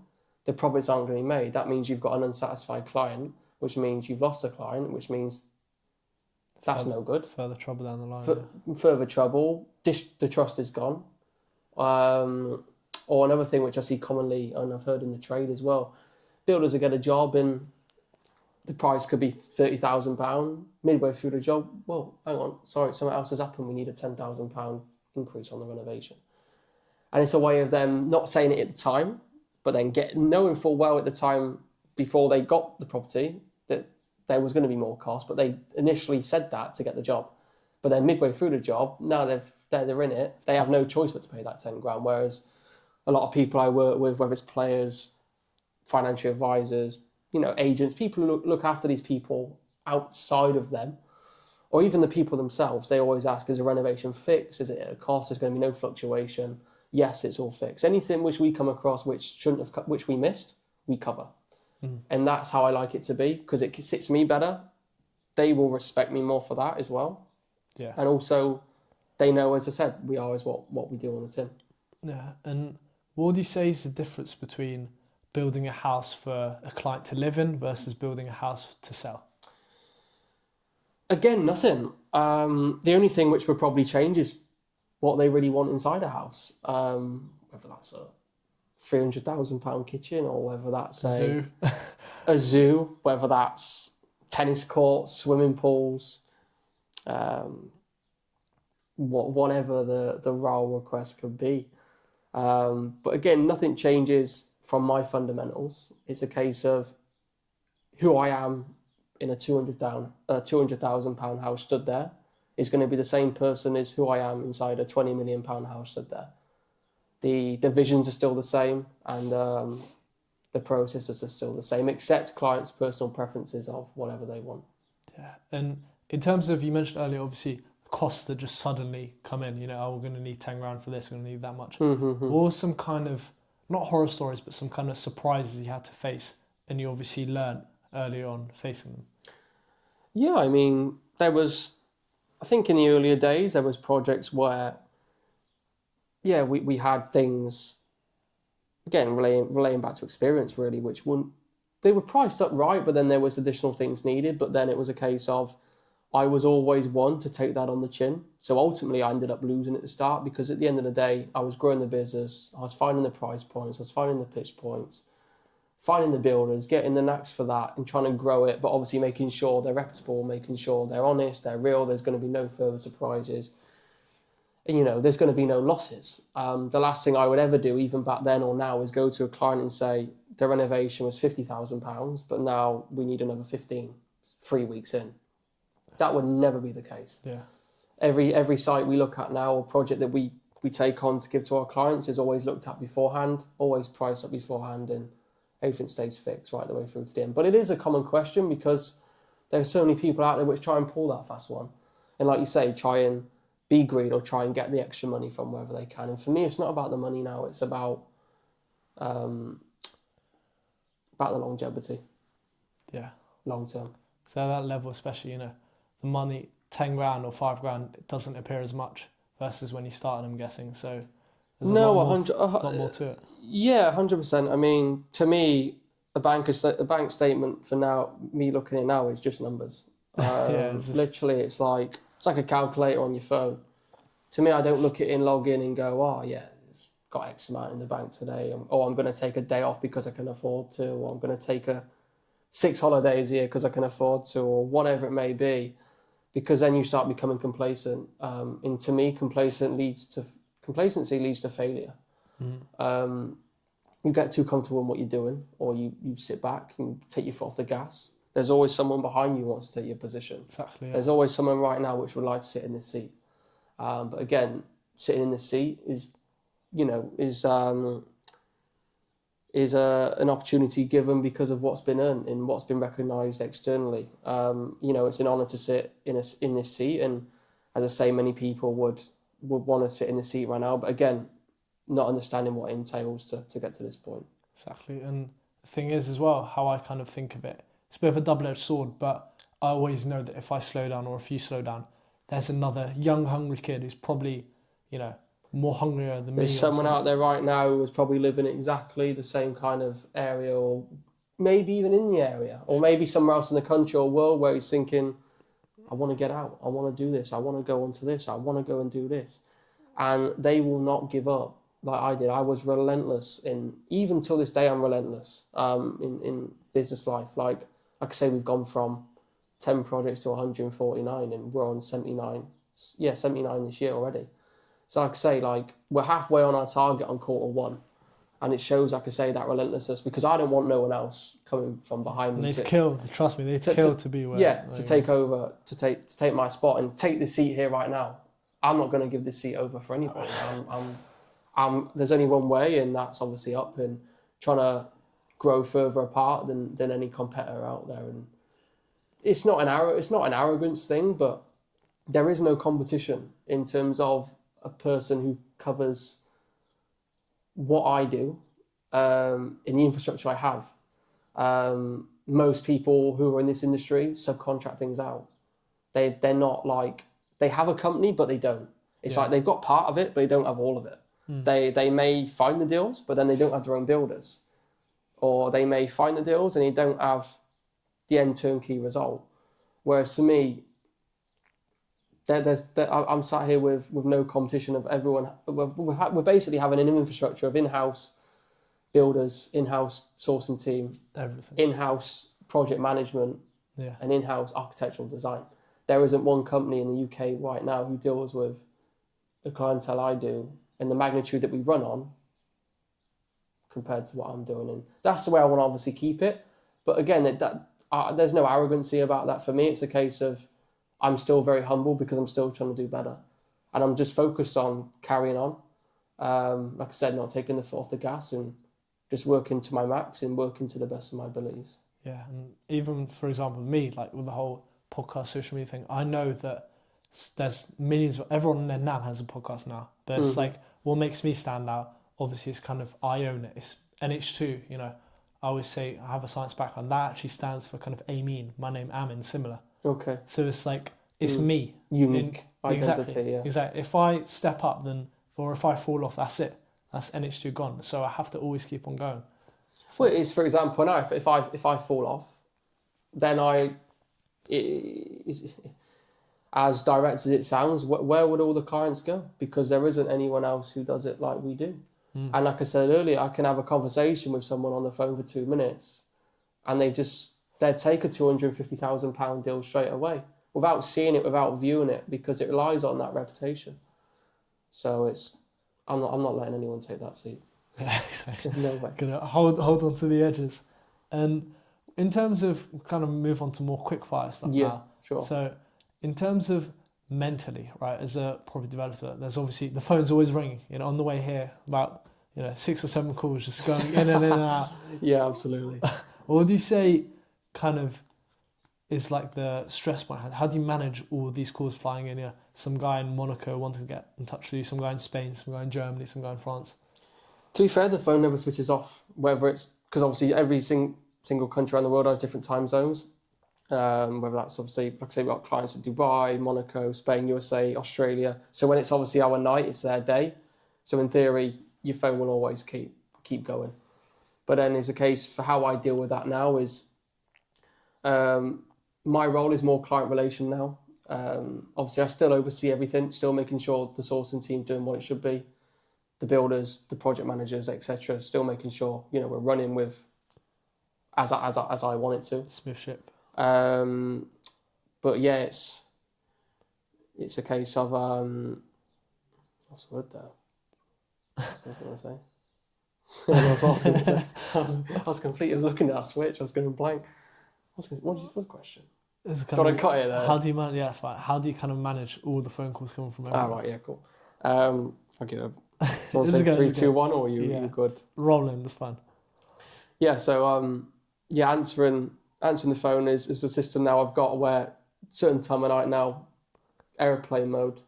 the profits aren't going to be made. That means you've got an unsatisfied client, which means you've lost a client, which means that's no good. Further trouble down the line. Further trouble. The trust is gone. Or another thing which I see commonly, and I've heard in the trade as well, builders will get a job and the price could be £30,000. Midway through the job, well, hang on, sorry, something else has happened. We need a £10,000 increase on the renovation. And it's a way of them not saying it at the time, but then knowing full well at the time before they got the property that there was going to be more cost, but they initially said that to get the job. But then midway through the job, now they're in it, they have no choice but to pay that 10 grand. Whereas a lot of people I work with, whether it's players, financial advisors, agents, people who look after these people outside of them, or even the people themselves, they always ask, is a renovation fixed? Is it at a cost? There's going to be no fluctuation. Yes, it's all fixed. Anything which we come across which we missed, we cover. And that's how I like it to be, because it sits me better. They will respect me more for that as well. Yeah. And also, they know, as I said, we are is what we do on the tin. Yeah, and what would you say is the difference between building a house for a client to live in versus building a house to sell? Again, nothing. The only thing which would probably change is what they really want inside a house. Whether that's a £300,000 kitchen or whether that's a zoo, whether that's tennis courts, swimming pools, whatever the raw request could be. But again, nothing changes from my fundamentals. It's a case of who I am in a £200,000 house stood there is going to be the same person as who I am inside a £20 million house stood there. The visions are still the same, and the processes are still the same, except clients' personal preferences of whatever they want. Yeah, and in terms of, you mentioned earlier, obviously, costs that just suddenly come in, we're going to need 10 grand for this, we're going to need that much. What was some kind of, not horror stories, but some kind of surprises you had to face, and you obviously learned early on facing them? Yeah, I mean, I think in the earlier days, there was projects where, we had things, again, relating back to experience really, they were priced up right, but then there was additional things needed, but then it was a case of, I was always one to take that on the chin. So ultimately I ended up losing at the start, because at the end of the day, I was growing the business, I was finding the price points, I was finding the pitch points, finding the builders, getting the knacks for that and trying to grow it, but obviously making sure they're reputable, making sure they're honest, they're real, there's going to be no further surprises. And, you know, there's going to be no losses. The last thing I would ever do, even back then or now, is go to a client and say, the renovation was £50,000, but now we need another 15, 3 weeks in. That would never be the case. Yeah. Every site we look at now, or project that we take on to give to our clients, is always looked at beforehand, always priced up beforehand, and everything stays fixed right the way through to the end. But it is a common question because there's so many people out there which try and pull that fast one. And like you say, try and be greedy or try and get the extra money from wherever they can. And for me, it's not about the money now. It's about the longevity. Yeah. Long term. So at that level, especially, you know, the money, 10 grand or 5 grand, it doesn't appear as much versus when you started, I'm guessing. So there's a lot more to it. Yeah, 100%. I mean, to me, a bank statement for now, me looking at it now, is just numbers. Literally, it's like a calculator on your phone. To me, I don't look at it and log in and go, oh yeah, it's got X amount in the bank today. Or I'm going to take a day off because I can afford to. Or I'm going to take 6 holidays a year because I can afford to, or whatever it may be. Because then you start becoming complacent. And to me, complacency leads to failure. You get too comfortable in what you're doing, or you sit back and take your foot off the gas. There's always someone behind you who wants to take your position. Exactly. Yeah. There's always someone right now which would like to sit in this seat. But again, sitting in this seat is an opportunity given because of what's been earned and what's been recognised externally. It's an honour to sit in this seat, and as I say, many people would want to sit in the seat right now. But again, not understanding what it entails to get to this point. Exactly. And the thing is as well, how I kind of think of it, it's a bit of a double-edged sword, but I always know that if I slow down or if you slow down, there's another young, hungry kid who's probably, you know, more hungrier than me. There's someone out there right now who's probably living exactly the same kind of area, or maybe even in the area, or maybe somewhere else in the country or world where he's thinking, I want to get out, I want to do this, I want to go onto this, I want to go and do this. And they will not give up like I did. I was relentless even till this day I'm relentless in business life. Like I say, we've gone from 10 projects to 149 and we're on 79 this year already. So like I say, like we're halfway on our target on Q1, and it shows, like I say, that relentlessness, because I don't want no one else coming from behind me. Trust me, they'd kill to be where. Yeah, to take over, to take my spot and take the seat here right now. I'm not going to give this seat over for anybody. There's only one way, and that's obviously up and trying to grow further apart than any competitor out there. And it's not an arrogance thing, but there is no competition in terms of a person who covers what I do in the infrastructure I have. Most people who are in this industry subcontract things out. They're not like, they have a company, but they don't. It's like they've got part of it, but they don't have all of it. They may find the deals, but then they don't have their own builders. Or they may find the deals and they don't have the end turnkey result. Whereas for me, I'm sat here with no competition of everyone. We're basically having an infrastructure of in-house builders, in-house sourcing team, everything, in-house project management, and in-house architectural design. There isn't one company in the UK right now who deals with the clientele I do and the magnitude that we run on compared to what I'm doing. And that's the way I want to obviously keep it. But again, there's no arrogancy about that for me. It's a case of I'm still very humble because I'm still trying to do better. And I'm just focused on carrying on. Like I said, not taking the foot off the gas and just working to my max and working to the best of my abilities. Yeah, and even, for example, with me, like with the whole podcast, social media thing, I know that there's millions of, everyone and their nan has a podcast now. But it's like, what makes me stand out, obviously, is kind of, I own it. It's NH2, you know. I always say I have a science background. That actually stands for kind of Amin. My name, Amin, similar. Okay. So it's like, it's me. Unique identity, exactly, yeah. Exactly. If I step up, then, or if I fall off, that's it. That's NH2 gone. So I have to always keep on going. So, well, it's, for example, now, if I fall off, then as direct as it sounds, where would all the clients go? Because there isn't anyone else who does it like we do. And like I said earlier, I can have a conversation with someone on the phone for 2 minutes and they'd take a £250,000 deal straight away without seeing it, without viewing it, because it relies on that reputation. So I'm not letting anyone take that seat. Yeah, exactly. No way. Gonna hold on to the edges. And in terms of kind of move on to more quick fire stuff now. Sure. So in terms of mentally, right, as a property developer, there's obviously the phone's always ringing. On the way here, about 6 or 7 calls just going in and out. Yeah, absolutely. What do you say kind of is like the stress point? How do you manage all of these calls flying in here? Some guy in Monaco wanting to get in touch with you, some guy in Spain, some guy in Germany, some guy in France. To be fair, the phone never switches off, whether it's because obviously every single country around the world has different time zones. Whether that's obviously, like I say, we've got clients in Dubai, Monaco, Spain, USA, Australia. So when it's obviously our night, it's their day. So in theory, your phone will always keep going. But then there's a case for how I deal with that now is my role is more client relation now. Obviously, I still oversee everything, still making sure the sourcing team doing what it should be, the builders, the project managers, etc. Still making sure we're running with as I want it to. Smooth ship. But yeah, it's a case of what's the word though? What was I going to say? I was completely looking at that switch. I was going blank. What was the question? Got to cut it there. How do you manage? Yeah, that's right. How do you kind of manage all the phone calls coming from everyone? Right, yeah, cool. I'll give it. Do you want to say 3, 2, 1, or you good? Rolling, that's fine. Yeah. So answering the phone is a system now I've got where certain time of night now, airplane mode,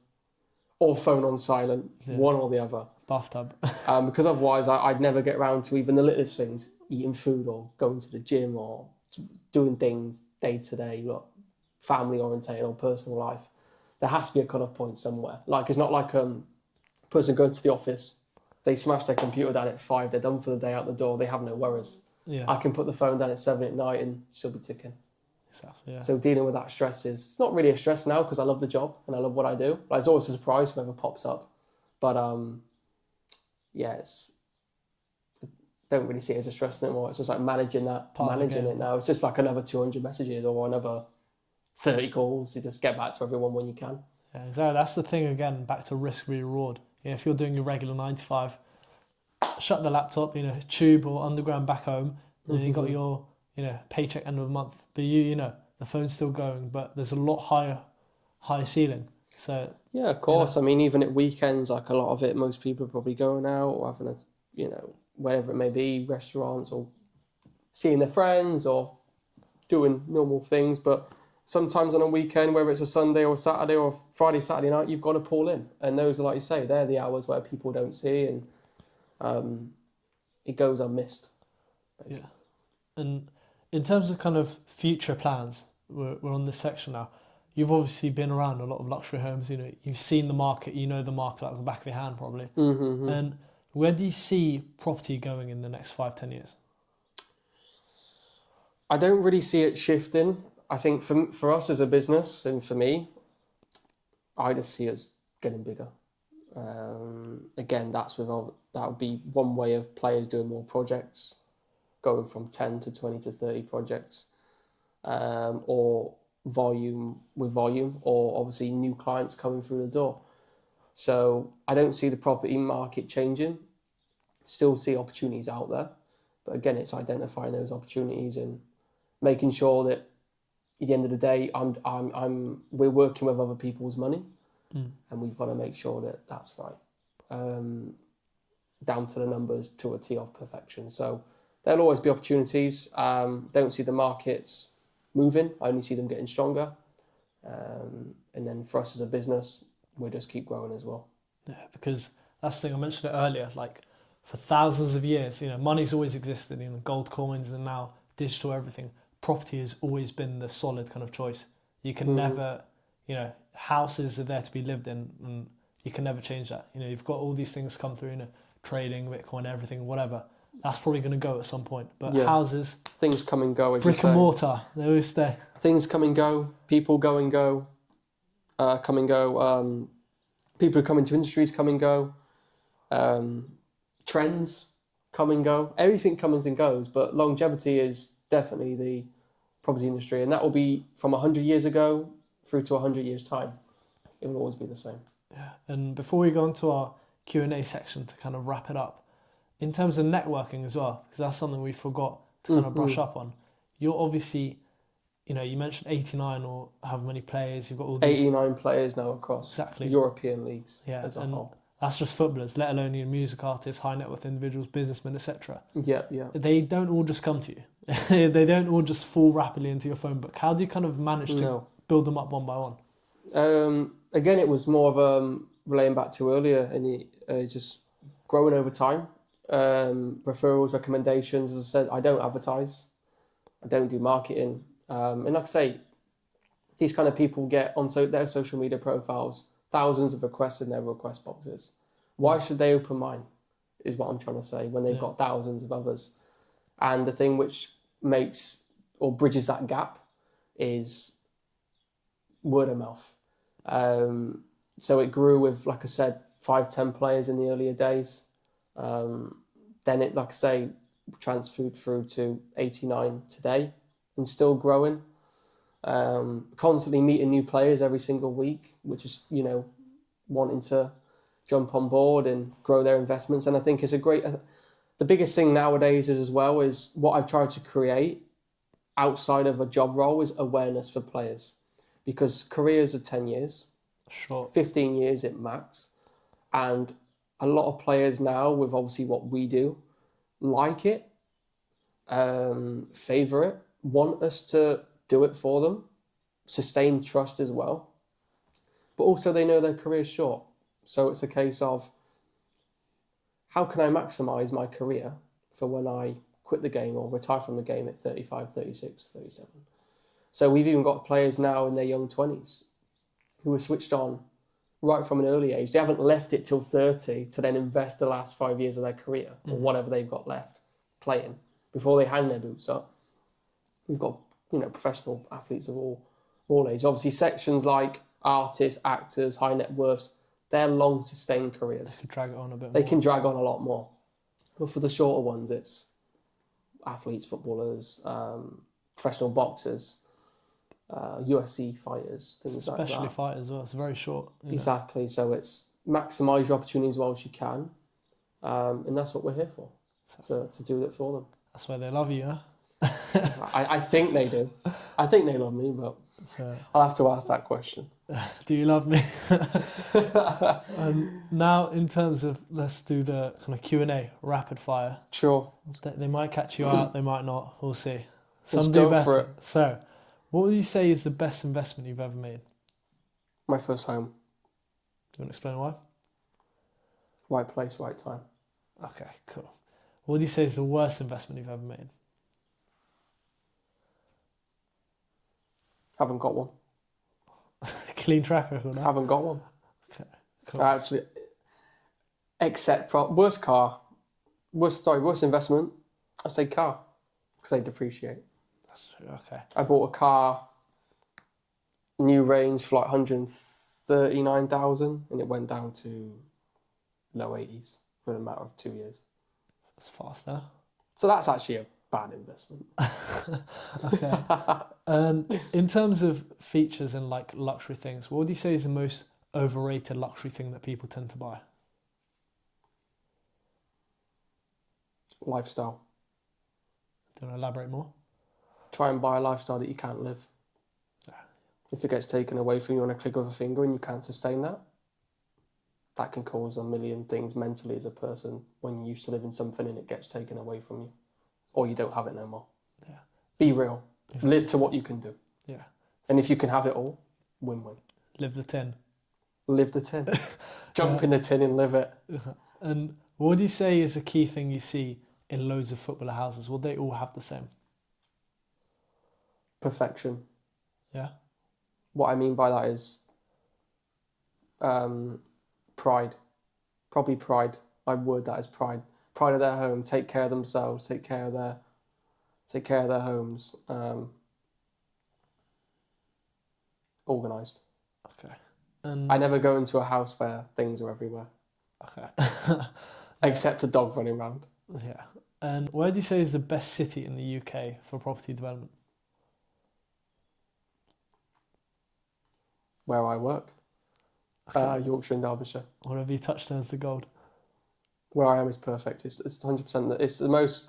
or phone on silent, one or the other. Bathtub. Because otherwise I'd never get around to even the littlest things, eating food or going to the gym or doing things day to day, family orientated or personal life. There has to be a cut-off point somewhere. Like, it's not like a person going to the office, they smash their computer down at 5, they're done for the day, out the door, they have no worries. Yeah. I can put the phone down at 7 at night and still be ticking. Exactly, yeah. So dealing with that stress it's not really a stress now because I love the job and I love what I do. Like, it's always a surprise whoever pops up. But I don't really see it as a stress anymore. It's just like managing it now. It's just like another 200 messages or another 30 calls. You just get back to everyone when you can. Yeah, exactly. That's the thing again, back to risk reward. If you're doing your regular 9 to 5, shut the laptop, tube or underground back home, and you got your, paycheck end of the month. But the phone's still going, but there's a lot higher ceiling. So yeah, of course. I mean, even at weekends, like a lot of it, most people are probably going out or having wherever it may be, restaurants or seeing their friends or doing normal things. But sometimes on a weekend, whether it's a Sunday or Saturday or Friday, Saturday night, you've got to pull in. And those are, like you say, they're the hours where people don't see and it goes unmissed. Basically. Yeah. And in terms of kind of future plans, we're on this section now. You've obviously been around a lot of luxury homes. You've seen the market. The market like the back of your hand, probably. Mm-hmm. And where do you see property going in the next 5-10 years? I don't really see it shifting. I think for us as a business and for me, I just see us getting bigger. Again, that would be one way of players doing more projects, going from 10 to 20 to 30 projects, or volume, or obviously new clients coming through the door. So I don't see the property market changing. Still see opportunities out there, but again, it's identifying those opportunities and making sure that at the end of the day, we're working with other people's money, and we've got to make sure that that's right, down to the numbers, to a T of perfection. So there'll always be opportunities. Don't see the markets moving. I only see them getting stronger. And then for us as a business, we'll just keep growing as well. Yeah, because that's the thing, I mentioned it earlier, like for thousands of years, money's always existed, gold coins and now digital everything. Property has always been the solid kind of choice. You can never, houses are there to be lived in and you can never change that. You've got all these things come through, trading, Bitcoin, everything, whatever. That's probably going to go at some point. But houses... Things come and go, as brick and mortar, they always stay. Things come and go. People go and go. Come and go. People who come into industries come and go. trends come and go. Everything comes and goes, but longevity is definitely the property industry, and that will be from 100 years ago through to 100 years time. It will always be the same. Yeah. And before we go on to our Q&A section to kind of wrap it up, in terms of networking as well, because that's something we forgot to kind of brush up on. You're obviously, you mentioned 89 or however many players, you've got all these... 89 players now across European leagues as a whole. That's just footballers, let alone your music artists, high net worth individuals, businessmen, etc. Yeah. They don't all just come to you. They don't all just fall rapidly into your phone book. How do you kind of manage to build them up one by one? Again, it was more of relating back to earlier, and just growing over time. Referrals, recommendations. As I said, I don't advertise. I don't do marketing. And like I say, these kind of people get on their social media profiles thousands of requests in their request boxes. Why should they open mine, is what I'm trying to say, when they've got thousands of others. And the thing which makes or bridges that gap is word of mouth. So it grew with, like I said, 5-10 players in the earlier days. Then it, like I say, transferred through to 89 today and still growing. Constantly meeting new players every single week, which is, wanting to jump on board and grow their investments. And I think it's a great... The biggest thing nowadays is what I've tried to create outside of a job role is awareness for players. Because careers are 10 years. Sure. 15 years at max. And a lot of players now, with obviously what we do, like it, favour it, want us to do it for them, sustain trust as well. But also they know their career's short. So it's a case of, how can I maximise my career for when I quit the game or retire from the game at 35, 36, 37? So we've even got players now in their young 20s who are switched on right from an early age. They haven't left it till 30 to then invest the last 5 years of their career or whatever they've got left playing before they hang their boots up. We've got, professional athletes of all ages. Obviously, sections like artists, actors, high net worths, they're long sustained careers. They can drag it on a bit more. They can drag on a lot more. But for the shorter ones, it's athletes, footballers, professional boxers, UFC fighters, things like that. Especially fighters as well. It's very short. Exactly. So it's maximise your opportunities as well as you can. And that's what we're here for, to do it for them. That's why they love you, huh? I think they do. I think they love me, but I'll have to ask that question. Do you love me? Now, in terms of, let's do the kind of Q&A, rapid fire. Sure. They might catch you out, they might not. We'll see. Some Let's do go better. for it. So, what would you say is the best investment you've ever made? My first home. Do you want to explain why? Right place, right time. Okay, cool. What would you say is the worst investment you've ever made? Haven't got one. Clean track record, huh? Haven't got one. Okay, cool. Actually, except for worst investment, I say car, because they depreciate. That's true, okay. I bought a car, new range for like 139,000, and it went down to low 80s within a matter of 2 years. That's fast, huh? So that's actually a bad investment. Okay. And in terms of features and like luxury things, what would you say is the most overrated luxury thing that people tend to buy? Lifestyle. Do you want to elaborate more? Try and buy a lifestyle that you can't live. If it gets taken away from you on a click of a finger and you can't sustain that, that can cause a million things mentally as a person when you used to live in something and it gets taken away from you. Or you don't have it no more. Yeah. Be real. Exactly. Live to what you can do. Yeah. And if you can have it all, win-win. Live the tin. Live the tin. Jump in the tin and live it. And what would you say is a key thing you see in loads of footballer houses? Will they all have the same? Perfection. Yeah. What I mean by that is pride. Probably pride. I word that as pride. Pride of their home. Take care of themselves. Take care of their homes. Organised. Okay. And I never go into a house where things are everywhere. okay. Except a dog running around. Yeah. And where do you say is the best city in the UK for property development? Where I work. Okay. Yorkshire and Derbyshire. Whatever you touch turns to gold. Where I am is perfect. It's 100%. It's the most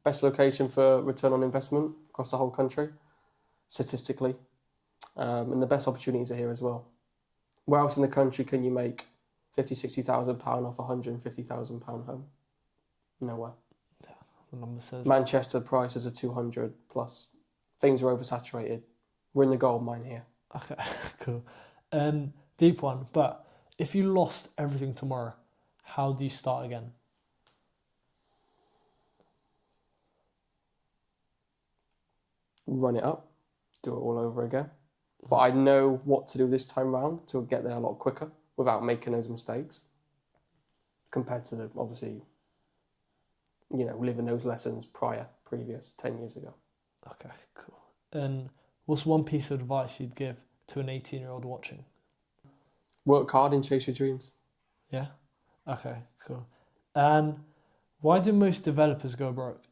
best location for return on investment across the whole country, statistically. And the best opportunities are here as well. Where else in the country can you make £50,000-60,000 off a £150,000 home? Nowhere. Yeah, the number says. Manchester prices are 200 plus. Things are oversaturated. We're in the gold mine here. Okay, cool. Deep one, but if you lost everything tomorrow, how do you start again? Run it up, do it all over again. But I know what to do this time round to get there a lot quicker without making those mistakes compared to the, obviously, living those lessons previous 10 years ago. Okay, cool. And what's one piece of advice you'd give to an 18-year-old watching? Work hard and chase your dreams. Yeah? Okay, cool. And why do most developers go broke?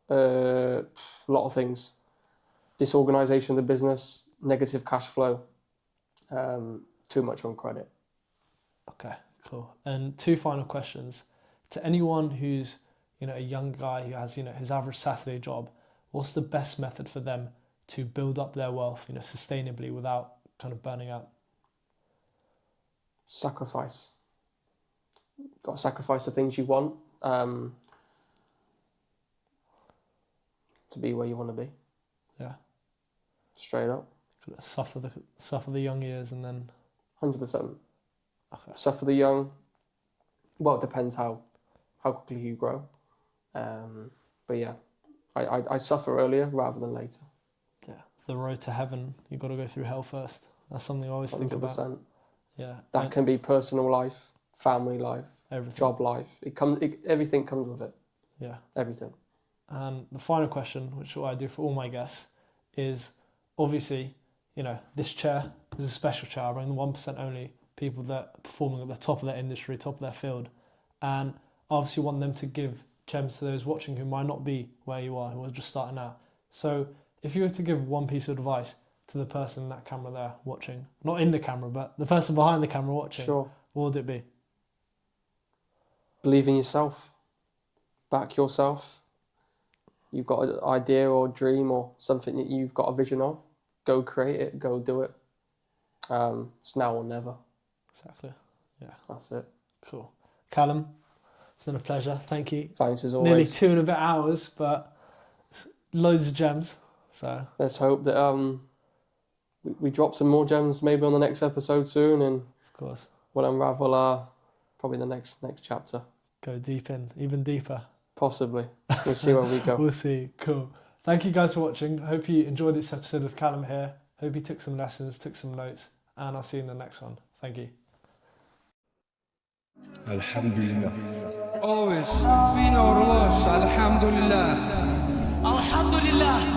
A lot of things. Disorganisation of the business, negative cash flow, too much on credit. Okay, cool. And two final questions. To anyone who's, a young guy who has, his average Saturday job, what's the best method for them to build up their wealth, sustainably without kind of burning out? Sacrifice. Got to sacrifice the things you want to be where you want to be. Yeah. Straight up. Suffer the young years and then. 100%. Okay. Suffer the young. Well, it depends how quickly you grow. But yeah, I suffer earlier rather than later. Yeah, the road to heaven, you've got to go through hell first. That's something I always think about. 100%. Yeah. That can be personal life, family life, everything. job life. Everything comes with it. Yeah. Everything. And the final question, which I do for all my guests, is obviously, this chair is a special chair. I bring the 1% only people that are performing at the top of their industry, top of their field. And I obviously want them to give gems to those watching who might not be where you are, who are just starting out. So if you were to give one piece of advice to the person in that camera there watching, not in the camera, but the person behind the camera watching, Sure. What would it be? Believe in yourself. Back yourself. You've got an idea or dream or something that you've got a vision of. Go create it. Go do it. It's now or never. Exactly. Yeah. That's it. Cool. Callum, it's been a pleasure. Thank you. Thanks as always. Nearly 2 and a bit hours, but it's loads of gems. So let's hope that we drop some more gems maybe on the next episode soon, and of course we'll unravel probably the next chapter. Go deep in, even deeper. Possibly. We'll see where we go. We'll see. Cool. Thank you guys for watching. Hope you enjoyed this episode with Callum here. Hope you took some lessons, took some notes, and I'll see you in the next one. Thank you. Alhamdulillah. Always. We know Alhamdulillah. Alhamdulillah.